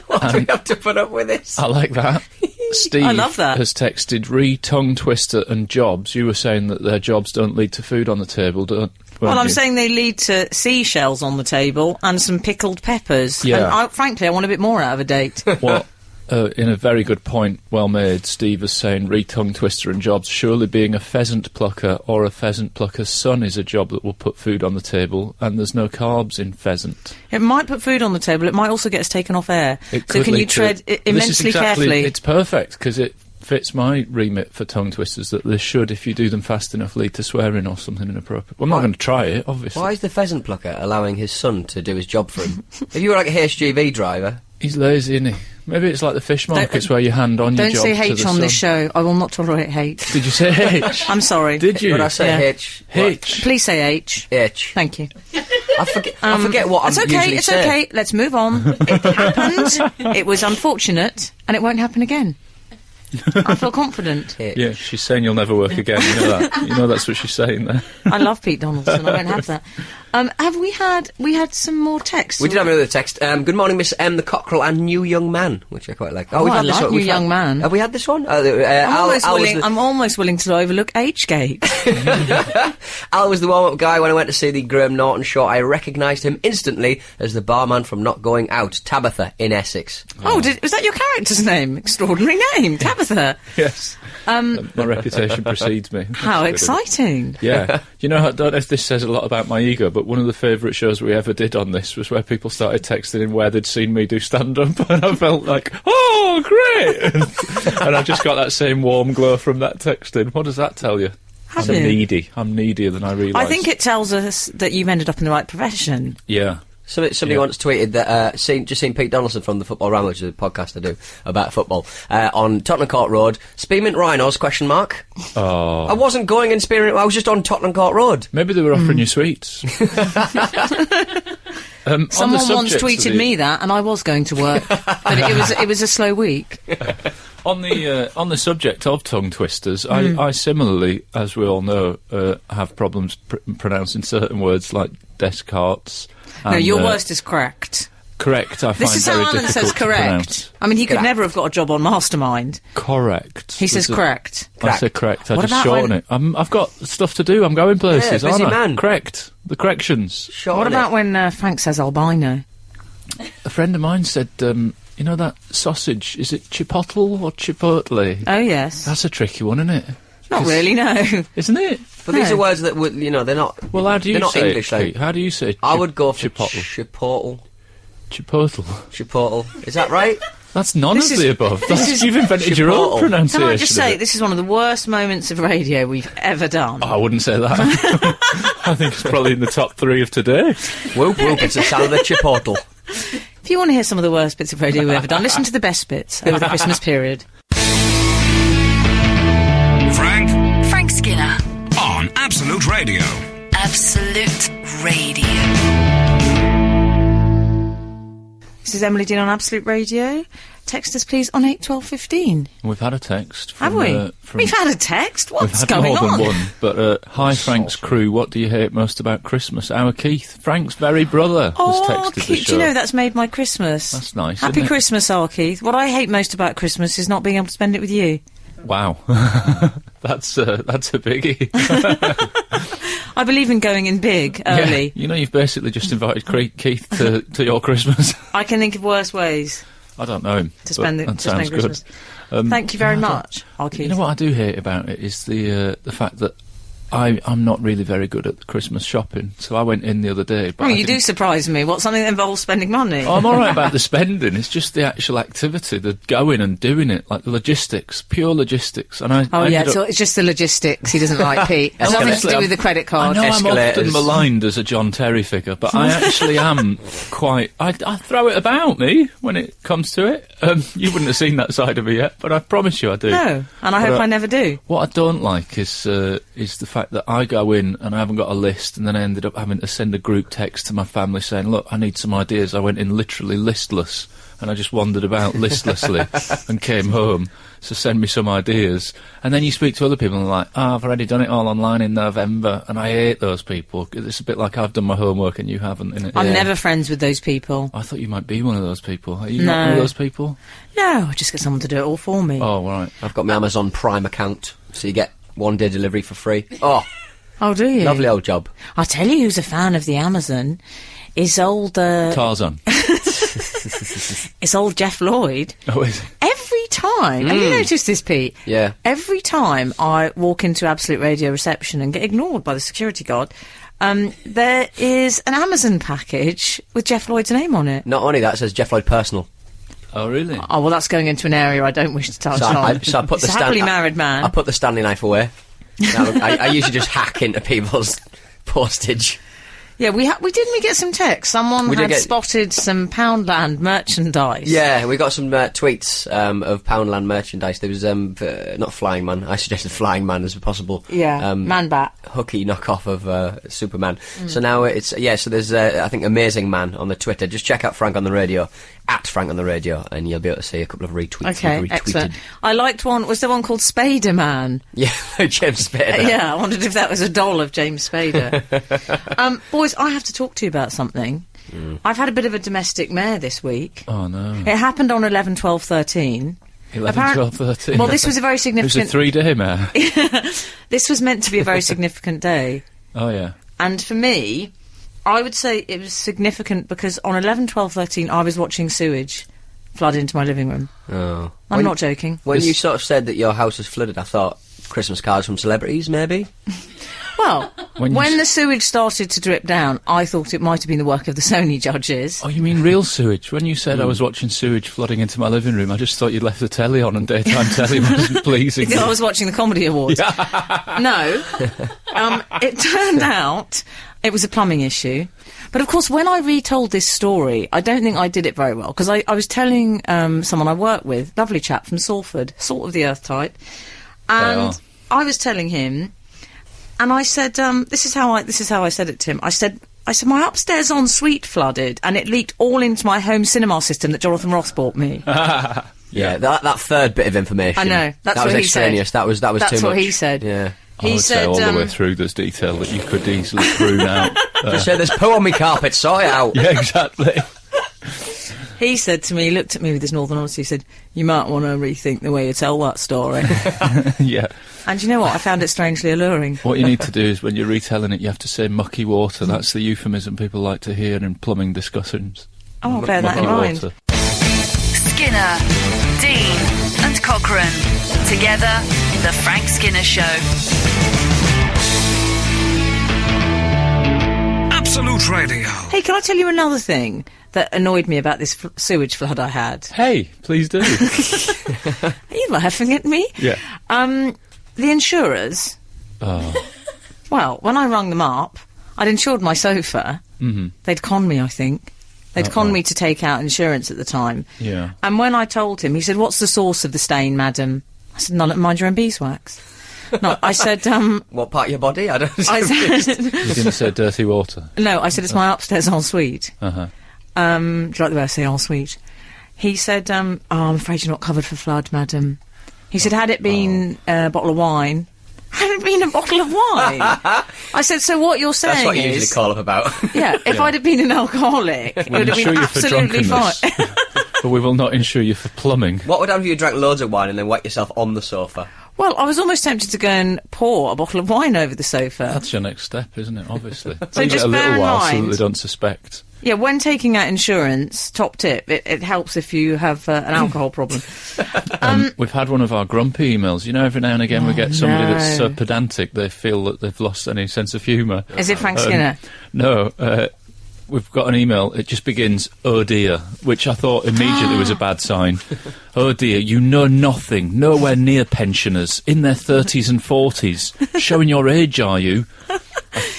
S5: Why do we have to put up with this?
S4: I like that. Steve
S3: I love that.
S4: has texted, tongue twister and jobs. You were saying that their jobs don't lead to food on the table, weren't
S3: Well, I'm
S4: you?
S3: saying they lead to seashells on the table and some pickled peppers.
S4: Yeah.
S3: And frankly, I want a bit more out of a date.
S4: Well, in a very good point, well made, Steve is saying, tongue twister and jobs. Surely being a pheasant plucker or a pheasant plucker's son is a job that will put food on the table, and there's no carbs in pheasant.
S3: It might put food on the table. It might also get us taken off air.
S4: It
S3: So
S4: could
S3: can you
S4: lead to-
S3: tread
S4: This is
S3: immensely
S4: exactly-
S3: carefully?
S4: It's perfect, because it fits my remit for tongue twisters, that they should, if you do them fast enough, lead to swearing or something inappropriate. Well, I'm not going to try it, obviously.
S5: Why is the pheasant plucker allowing his son to do his job for him? If you were like a HGV driver,
S4: He's lazy, isn't he? Maybe it's like the fish markets where you hand on your
S3: Don't
S4: job
S3: say
S4: to
S3: H
S4: the
S3: on this
S4: sun.
S3: show. I will not tolerate hate.
S4: Did you say H?
S3: I'm sorry.
S4: Did you?
S5: would I say
S3: Yeah.
S5: H?
S4: H.
S3: Please say H.
S5: H.
S3: Thank you.
S5: I forget what
S3: It's
S5: I'm
S3: okay,
S5: usually
S3: it's
S5: saying.
S3: okay. Let's move on. It happened. It was unfortunate, and it won't happen again. I feel confident.
S5: H.
S4: Yeah, she's saying you'll never work again. You know that. You know that's what she's saying there.
S3: I love Pete Donaldson. I won't have that. Have we had some more texts?
S5: We did have another text. Good morning, Miss M, the Cockrell and New Young Man, which I quite like.
S3: Oh,
S5: we've
S3: I
S5: had this
S3: like
S5: one.
S3: New
S5: We've
S3: Young Man.
S5: Have we had this one?
S3: I'm almost willing to overlook H-Gate.
S5: Al was the warm-up guy when I went to see the Graham Norton show. I recognised him instantly as the barman from Not Going Out, Tabitha, in Essex.
S3: Oh, was that your character's name? Extraordinary name, Tabitha.
S4: Yes. My reputation precedes me.
S3: How
S4: That's good.
S3: exciting.
S4: Yeah. You know, I don't know if this says a lot about my ego, but one of the favourite shows we ever did on this was where people started texting in where they'd seen me do stand-up, and I felt like, oh, great! And I just got that same warm glow from that texting. What does that tell you?
S3: Have
S4: I'm
S3: you?
S4: needy. I'm needier than I realised.
S3: I think it tells us that you've ended up in the right profession.
S4: Yeah.
S5: Somebody
S4: Yeah.
S5: once tweeted that just seen Pete Donaldson from the Football Ramble, which is a podcast I do about football, on Tottenham Court Road. Spearmint Rhinos? ?
S4: Oh.
S5: I wasn't going in Spearmint. I was just on Tottenham Court Road.
S4: Maybe they were offering you sweets.
S3: Someone once tweeted me that, and I was going to work, but it was a slow week.
S4: On the subject of tongue twisters, I similarly, as we all know, have problems pronouncing certain words like Descartes.
S3: No,
S4: and,
S3: your worst is correct.
S4: Correct, I
S3: This
S4: find
S3: is
S4: very
S3: how Alan
S4: difficult
S3: says
S4: to pronounce.
S3: correct. I mean, he could never have got a job on Mastermind.
S4: Correct.
S3: He says correct.
S4: I say correct. I
S3: What
S4: just
S3: about
S4: shorten
S3: when-
S4: it. I've got stuff to do. I'm going places,
S5: busy
S4: aren't I?
S5: man.
S4: Correct. The corrections.
S3: What about when Frank says albino?
S4: A friend of mine said, you know that sausage, is it chipotle or chipotle?
S3: Oh, yes.
S4: That's a tricky one, isn't it?
S3: Not really, no.
S4: Isn't it?
S5: But these
S3: No.
S5: are words that would, they're not.
S4: Well, how do you
S5: they're not
S4: say
S5: English.
S4: it,
S5: Like,
S4: Pete? How do you say
S5: I would go for
S4: chipotle?
S5: chipotle.
S4: Chipotle.
S5: Is that right?
S4: That's none
S3: This
S4: of
S3: is-
S4: the above.
S3: this is-
S4: You've invented your own
S5: Chipotle.
S4: pronunciation.
S3: Can I just
S4: of
S3: say,
S4: it.
S3: this is one of the worst moments of radio we've ever done.
S4: Oh, I wouldn't say that. I think it's probably in the top 3 of today.
S5: Whoop whoop! It's the sound of the chipotle.
S3: If you want to hear some of the worst bits of radio we've ever done, listen to the best bits over the Christmas period.
S1: Frank Skinner.
S2: On Absolute Radio.
S1: Absolute Radio.
S3: This is Emily Dean on Absolute Radio. Text us, please, on 81215.
S4: We've had a text from...
S3: Have we? We've had a text?
S4: We've
S3: What's
S4: had
S3: going
S4: more
S3: on?
S4: than one, but hi Frank's crew, what do you hate most about Christmas? Our Keith, Frank's very brother, has
S3: Oh,
S4: texted the
S3: Keith,
S4: show.
S3: do you know that's made my Christmas?
S4: That's nice,
S3: Happy
S4: isn't it?
S3: Christmas, our Keith. What I hate most about Christmas is not being able to spend it with you.
S4: Wow. That's a biggie.
S3: I believe in going in big, early.
S4: Yeah, you know, you've basically just invited Keith to your Christmas.
S3: I can think of worse ways
S4: I don't know him.
S3: to spend,
S4: but that
S3: to spend
S4: sounds good.
S3: Christmas. Thank you very much, our Keith.
S4: You know what I do hate about it is the fact that I'm not really very good at Christmas shopping, so I went in the other day. But
S3: You do surprise me. What, something that involves spending money?
S4: Oh, I'm all right about the spending. It's just the actual activity, the going and doing it, like the logistics, pure logistics. And
S3: so it's just the logistics he doesn't like, Pete. It's nothing to do with the credit card.
S4: I know I'm often maligned as a John Terry figure, but I actually am quite... I throw it about me when it comes to it. You wouldn't have seen that side of me yet, but I promise you I do.
S3: No, and I hope I never do.
S4: What I don't like is the fact that I go in and I haven't got a list, and then I ended up having to send a group text to my family saying, look, I need some ideas. I went in literally listless, and I just wandered about listlessly and came home, so send me some ideas. And then you speak to other people and they're like, I've already done it all online in November, and I hate those people. It's a bit like I've done my homework and you haven't, innit?
S3: I'm never friends with those people.
S4: I thought you might be one of those people. Are you not one of those people?
S3: No, I just get someone to do it all for me.
S4: Oh, right.
S5: I've got my Amazon Prime account, so you get 1 day delivery for free. Oh,
S3: do you?
S5: lovely old job.
S3: I'll tell you who's a fan of the Amazon is old...
S4: Tarzan.
S3: It's old Jeff Lloyd.
S4: Oh, is it?
S3: Every time, have you noticed this, Pete?
S5: Yeah.
S3: Every time I walk into Absolute Radio reception and get ignored by the security guard, there is an Amazon package with Jeff Lloyd's name on it.
S5: Not only that, it says Jeff Lloyd Personal.
S4: Oh, really?
S3: Oh, well, that's going into an area I don't wish to touch on.
S5: I put
S3: He's a happily married man.
S5: I put the Stanley knife away. I usually just hack into people's postage.
S3: Yeah, we get some text. Someone had spotted some Poundland merchandise.
S5: Yeah, we got some tweets of Poundland merchandise. There was not Flying Man. I suggested Flying Man as a possible.
S3: Yeah, Man Bat.
S5: Hooky knockoff of Superman. So now so there's I think Amazing Man on the Twitter. Just check out Frank on the Radio at Frank on the Radio, and you'll be able to see a couple of retweets.
S3: Okay, excellent. I liked one. Was there one called Spader Man?
S5: Yeah, James Spader.
S3: Yeah, I wondered if that was a doll of James Spader. Boys, I have to talk to you about something. I've had a bit of a domestic mare this week.
S4: Oh, no.
S3: It happened on 11, 12, 13.
S4: 11, 12, 13.
S3: Well, this was a very significant...
S4: It was a 3-day mare.
S3: This was meant to be a very significant day.
S4: Oh, yeah.
S3: And for me, I would say it was significant because on 11, 12, 13, I was watching sewage flood into my living room.
S5: Oh.
S3: I'm not joking.
S5: When you sort of said that your house was flooded, I thought Christmas cards from celebrities, maybe?
S3: Well, when the sewage started to drip down, I thought it might have been the work of the Sony judges.
S4: Oh, you mean real sewage? When you said I was watching sewage flooding into my living room, I just thought you'd left the telly on and daytime telly wasn't pleasing.
S3: I was watching the Comedy Awards. No. It turned out it was a plumbing issue. But of course, when I retold this story, I don't think I did it very well, because I was telling someone I work with, lovely chap from Salford, salt of the earth type, and I was telling him... And I said, this is how I said it to him. I said, my upstairs ensuite flooded, and it leaked all into my home cinema system that Jonathan Ross bought me.
S5: Yeah, that third bit of information.
S3: I know. That was
S5: extraneous. That was too much.
S3: That's what he said.
S5: Yeah.
S4: I would say all the way through there's detail that you could easily prune out.
S5: Just say there's poo on my carpet, sort it out.
S4: Yeah, exactly.
S3: He said to me, he looked at me with his northern honesty, he said, you might want to rethink the way you tell that story.
S4: Yeah.
S3: And you know what? I found it strangely alluring.
S4: What you need to do is, when you're retelling it, you have to say mucky water. That's the euphemism people like to hear in plumbing discussions.
S3: Oh, I'll bear that in mind.
S1: Skinner, Dean and Cochrane. Together, The Frank Skinner Show.
S2: Absolute Radio.
S3: Hey, can I tell you another thing that annoyed me about this sewage flood I had?
S4: Hey, please do.
S3: Are you laughing at me?
S4: Yeah.
S3: The insurers...
S4: Oh.
S3: Well, when I rung them up, I'd insured my sofa. Mm-hmm. They'd conned me, I think. They'd conned me to take out insurance at the time.
S4: Yeah.
S3: And when I told him, he said, what's the source of the stain, madam? I said, none, mind your own beeswax. No, I said...
S5: what part of your body? I don't...
S3: I said...
S4: You didn't say dirty water?
S3: No, I said, it's my upstairs ensuite.
S4: Uh-huh.
S3: Do you like the way I say ensuite? He said, I'm afraid you're not covered for flood, madam. He said, had it been a bottle of wine... Had it been a bottle of wine? I said, so what you're saying is...
S5: That's what you usually call up about.
S3: Yeah, if I'd have been an alcoholic, it would have been absolutely fine.
S4: But we will not insure you for plumbing.
S5: What would happen if you drank loads of wine and then wet yourself on the sofa?
S3: Well, I was almost tempted to go and pour a bottle of wine over the sofa.
S4: That's your next step, isn't it, obviously?
S3: So
S4: leave
S3: just
S4: it a
S3: bear
S4: little
S3: in
S4: while so
S3: mind-
S4: that they don't suspect.
S3: Yeah, when taking out insurance, top tip, it helps if you have an alcohol problem.
S4: We've had one of our grumpy emails. You know, every now and again we get somebody that's so pedantic they feel that they've lost any sense of humour.
S3: Is it Frank Skinner?
S4: No, we've got an email. It just begins, "Oh dear," which I thought immediately was a bad sign. "Oh dear, you know nothing, nowhere near pensioners, in their 30s and 40s. Showing your age, are you?"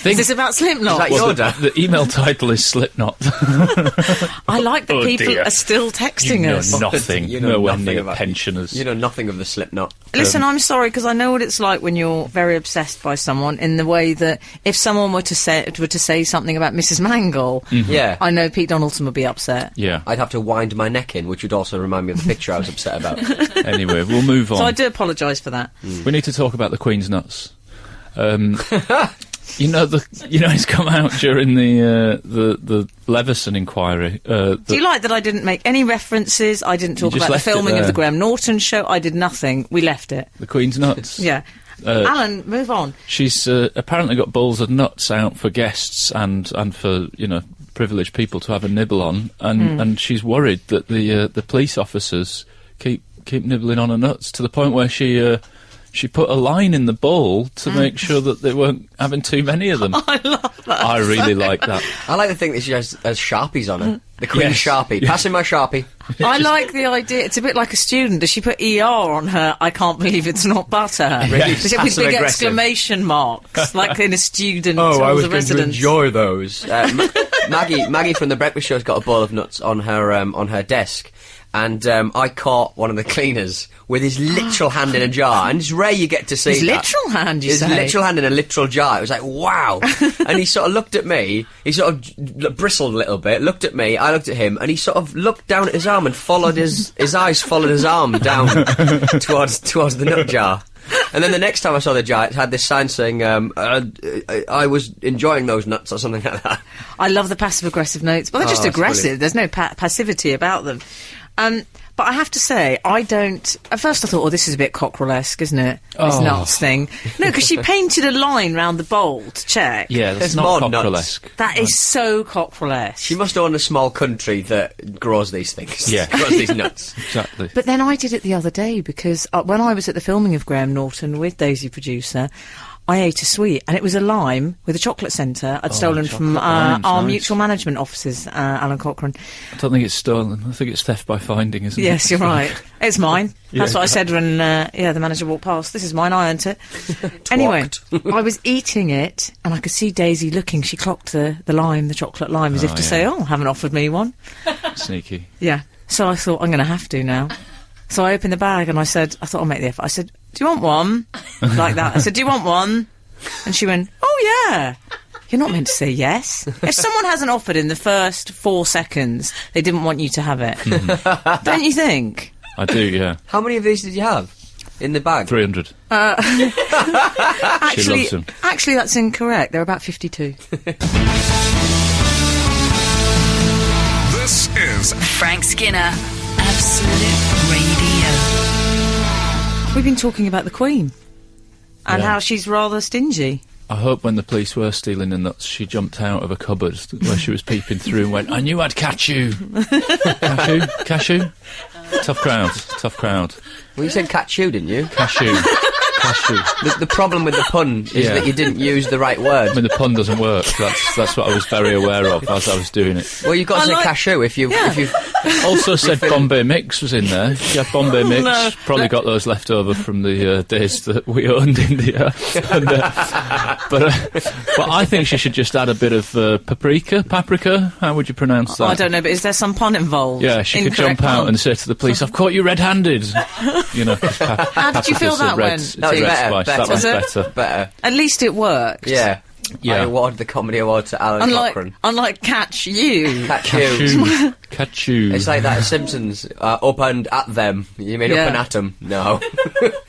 S3: Is this about Slipknot?
S5: Is that
S4: the email title is Slipknot.
S3: I like that people
S4: dear.
S3: are still texting us.
S4: You know nothing,
S5: You know
S4: nowhere
S5: nothing
S4: near
S5: about-
S4: pensioners.
S5: You know nothing of the Slipknot.
S3: Listen, I'm sorry, because I know what it's like when you're very obsessed by someone, in the way that if someone were to say something about Mrs. Mangle,
S5: Yeah.
S3: I know Pete Donaldson would be upset.
S4: Yeah.
S5: I'd have to wind my neck in, which would also remind me of the picture I was upset about.
S4: Anyway, we'll move on.
S3: So I do apologise for that.
S4: We need to talk about the Queen's nuts. You know, it's come out during the Leveson inquiry.
S3: Do you like that I didn't make any references? I didn't talk
S4: just
S3: about the
S4: left it
S3: filming of
S4: there.
S3: the Graham Norton show. I did nothing. We left it.
S4: The Queen's nuts.
S3: Yeah. Alan, move on.
S4: She's apparently got bowls of nuts out for guests and for, privileged people to have a nibble on, and she's worried that the police officers keep nibbling on her nuts, to the point where she put a line in the bowl to make sure that they weren't having too many of them.
S3: I love that.
S4: I really like that.
S5: I like to think that she has Sharpies on her. The Queen's
S4: Yes.
S5: Sharpie. Passing my Sharpie.
S3: I like the idea. It's a bit like a student. Does she put ER on her? I can't believe it's not butter.
S5: Really
S3: Does it with
S5: passive
S3: big
S5: aggressive.
S3: exclamation marks, like in a student
S6: Oh, I
S3: tells
S6: was
S3: the
S6: going to
S3: residents.
S6: enjoy those.
S5: Maggie from the Breakfast Show's got a bowl of nuts on her desk. And I caught one of the cleaners with his literal hand in a jar. And it's rare you get to see
S3: His
S5: that.
S3: literal hand, you
S5: His
S3: say?
S5: literal hand in a literal jar. It was like, wow. And he sort of looked at me. He sort of bristled a little bit, looked at me, I looked at him, and he sort of looked down at his arm and followed his eyes followed his arm down towards the nut jar. And then the next time I saw the jar, it had this sign saying, I was enjoying those nuts or something like that.
S3: I love the passive-aggressive notes, but they're just
S5: that's
S3: aggressive.
S5: brilliant.
S3: There's no passivity about them. But I have to say, I don't... At first I thought, this is a bit Cockrell-esque, isn't it? This
S4: Oh.
S3: nuts thing. No, because she painted a line round the bowl to check.
S4: Yeah, that's
S5: There's
S4: not
S5: more nuts.
S4: Cockrell-esque.
S3: That is so Cockrell-esque.
S5: She must own a small country that grows these things.
S4: Yeah.
S5: Grows these nuts.
S4: Exactly.
S3: But then I did it the other day, because when I was at the filming of Graham Norton with Daisy Producer, I ate a sweet, and it was a lime with a chocolate centre I'd stolen from
S4: chocolate limes,
S3: our
S4: nice.
S3: mutual management offices, Alan Cochrane.
S4: I don't think it's stolen. I think it's theft by finding, isn't it?
S3: Yes, you're right. It's mine. That's what I said when the manager walked past. This is mine, I earned it. Anyway, I was eating it, and I could see Daisy looking. She clocked the lime, the chocolate lime, as if to say, haven't offered me one.
S4: Sneaky.
S3: Yeah. So I thought, I'm going to have to now. So I opened the bag and I thought I'll make the effort. I said, do you want one? Like that. I said, do you want one? And she went, oh yeah. You're not meant to say yes. If someone hasn't offered in the first 4 seconds, they didn't want you to have it. Don't you think?
S4: I do, yeah.
S5: How many of these did you have in the bag?
S4: 300. She loves them.
S3: Actually, that's incorrect. There are about 52.
S2: This is
S1: Frank Skinner, Absolute Radio.
S3: We've been talking about the Queen and
S4: Yeah.
S3: how she's rather stingy.
S4: I hope when the police were stealing the nuts, she jumped out of a cupboard where she was peeping through and went, I knew I'd catch you. Cashew? Tough crowd.
S5: Well, you said cashew, didn't you?
S4: Cashew.
S5: The problem with the pun is
S4: Yeah.
S5: that you didn't use the right word.
S4: I mean, the pun doesn't work. That's what I was very aware of as I was doing it.
S5: Well, you've got to
S3: I
S5: say
S3: like-
S5: cashew if you.
S4: Also said Bombay Mix was in there. Yeah, Bombay Mix.
S3: No.
S4: Probably got those left over from the days that we owned India. But I think she should just add a bit of paprika. How would you pronounce that?
S3: I don't know, but is there some pun involved?
S4: Yeah, she could
S3: Incorrect
S4: jump out
S3: pun.
S4: and say to the police, I've caught you red-handed. You know,
S3: How did you feel that
S4: red,
S3: went?
S5: That was
S4: red
S5: better,
S4: spice.
S5: better.
S4: That was
S3: Was it?
S4: better.
S5: Better.
S3: At least it worked.
S5: Yeah.
S4: Yeah.
S5: I award the comedy award to Alan Cochrane.
S3: Unlike Catch You.
S5: Cashew.
S4: Catch-you.
S5: It's like that Simpsons, up and at them. You mean
S3: Yeah.
S5: up and at them? No.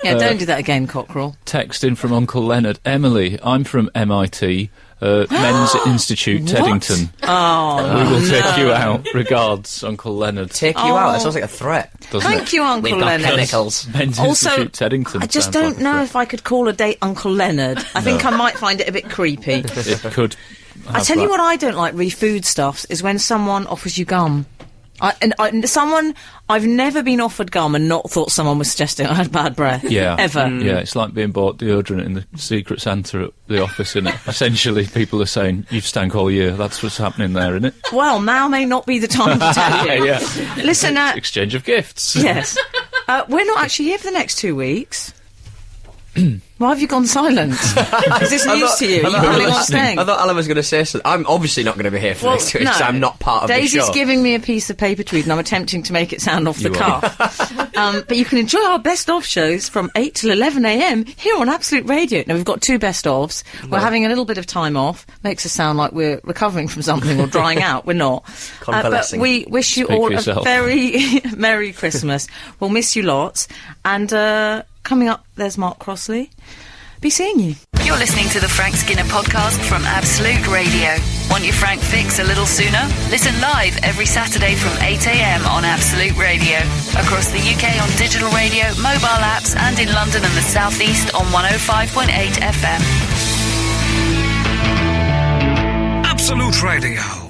S3: Yeah, don't do that again, Cockrell.
S4: Text in from Uncle Leonard. Emily, I'm from MIT, Men's Institute, Teddington.
S3: Oh,
S4: We will take you out. Regards, Uncle Leonard.
S5: Take you out. That sounds like a threat.
S4: Doesn't
S3: thank
S4: it?
S3: you, Uncle
S5: We've got
S3: Leonard.
S5: chemicals.
S4: Men's
S3: Also,
S4: Institute, Teddington.
S3: I just
S4: sounds
S3: don't
S4: like a
S3: know
S4: threat.
S3: if I could call a date Uncle Leonard. I think I might find it a bit creepy.
S4: It could.
S3: I tell you what I don't like re-food stuffs is when someone offers you gum. I've never been offered gum and not thought someone was suggesting I had bad breath.
S4: Yeah.
S3: Ever.
S4: Yeah, it's like being bought deodorant in the secret Santa at the office, isn't it? Essentially, people are saying, you've stank all year. That's what's happening there, isn't it?
S3: Well, now may not be the time to tell you.
S4: Yeah.
S3: Listen,
S4: Exchange of gifts.
S3: yes. We're not actually here for the next 2 weeks. Why have you gone silent? Is this news to you? Are you probably not staying?
S5: I thought Alan was going to say something. I'm obviously not going to be here for the next 2 weeks.
S3: no.
S5: I'm not part of
S3: Daisy's
S5: the show.
S3: giving me a piece of paper to read and I'm attempting to make it sound off the cuff. But you can enjoy our best of shows from 8 till 11 a.m. here on Absolute Radio. Now, we've got 2 best ofs. We're having a little bit of time off. Makes us sound like we're recovering from something or drying out. We're not.
S5: Convalescing.
S3: But we wish you
S4: Speak
S3: all
S4: for
S3: a
S4: yourself.
S3: very Merry Christmas. We'll miss you lots. And coming up, there's Mark Crossley. Be seeing you.
S1: You're listening to the Frank Skinner podcast from Absolute Radio. Want your Frank fix a little sooner? Listen live every Saturday from 8 a.m. on Absolute Radio. Across the UK on digital radio, mobile apps, and in London and the South East on 105.8 FM.
S2: Absolute Radio.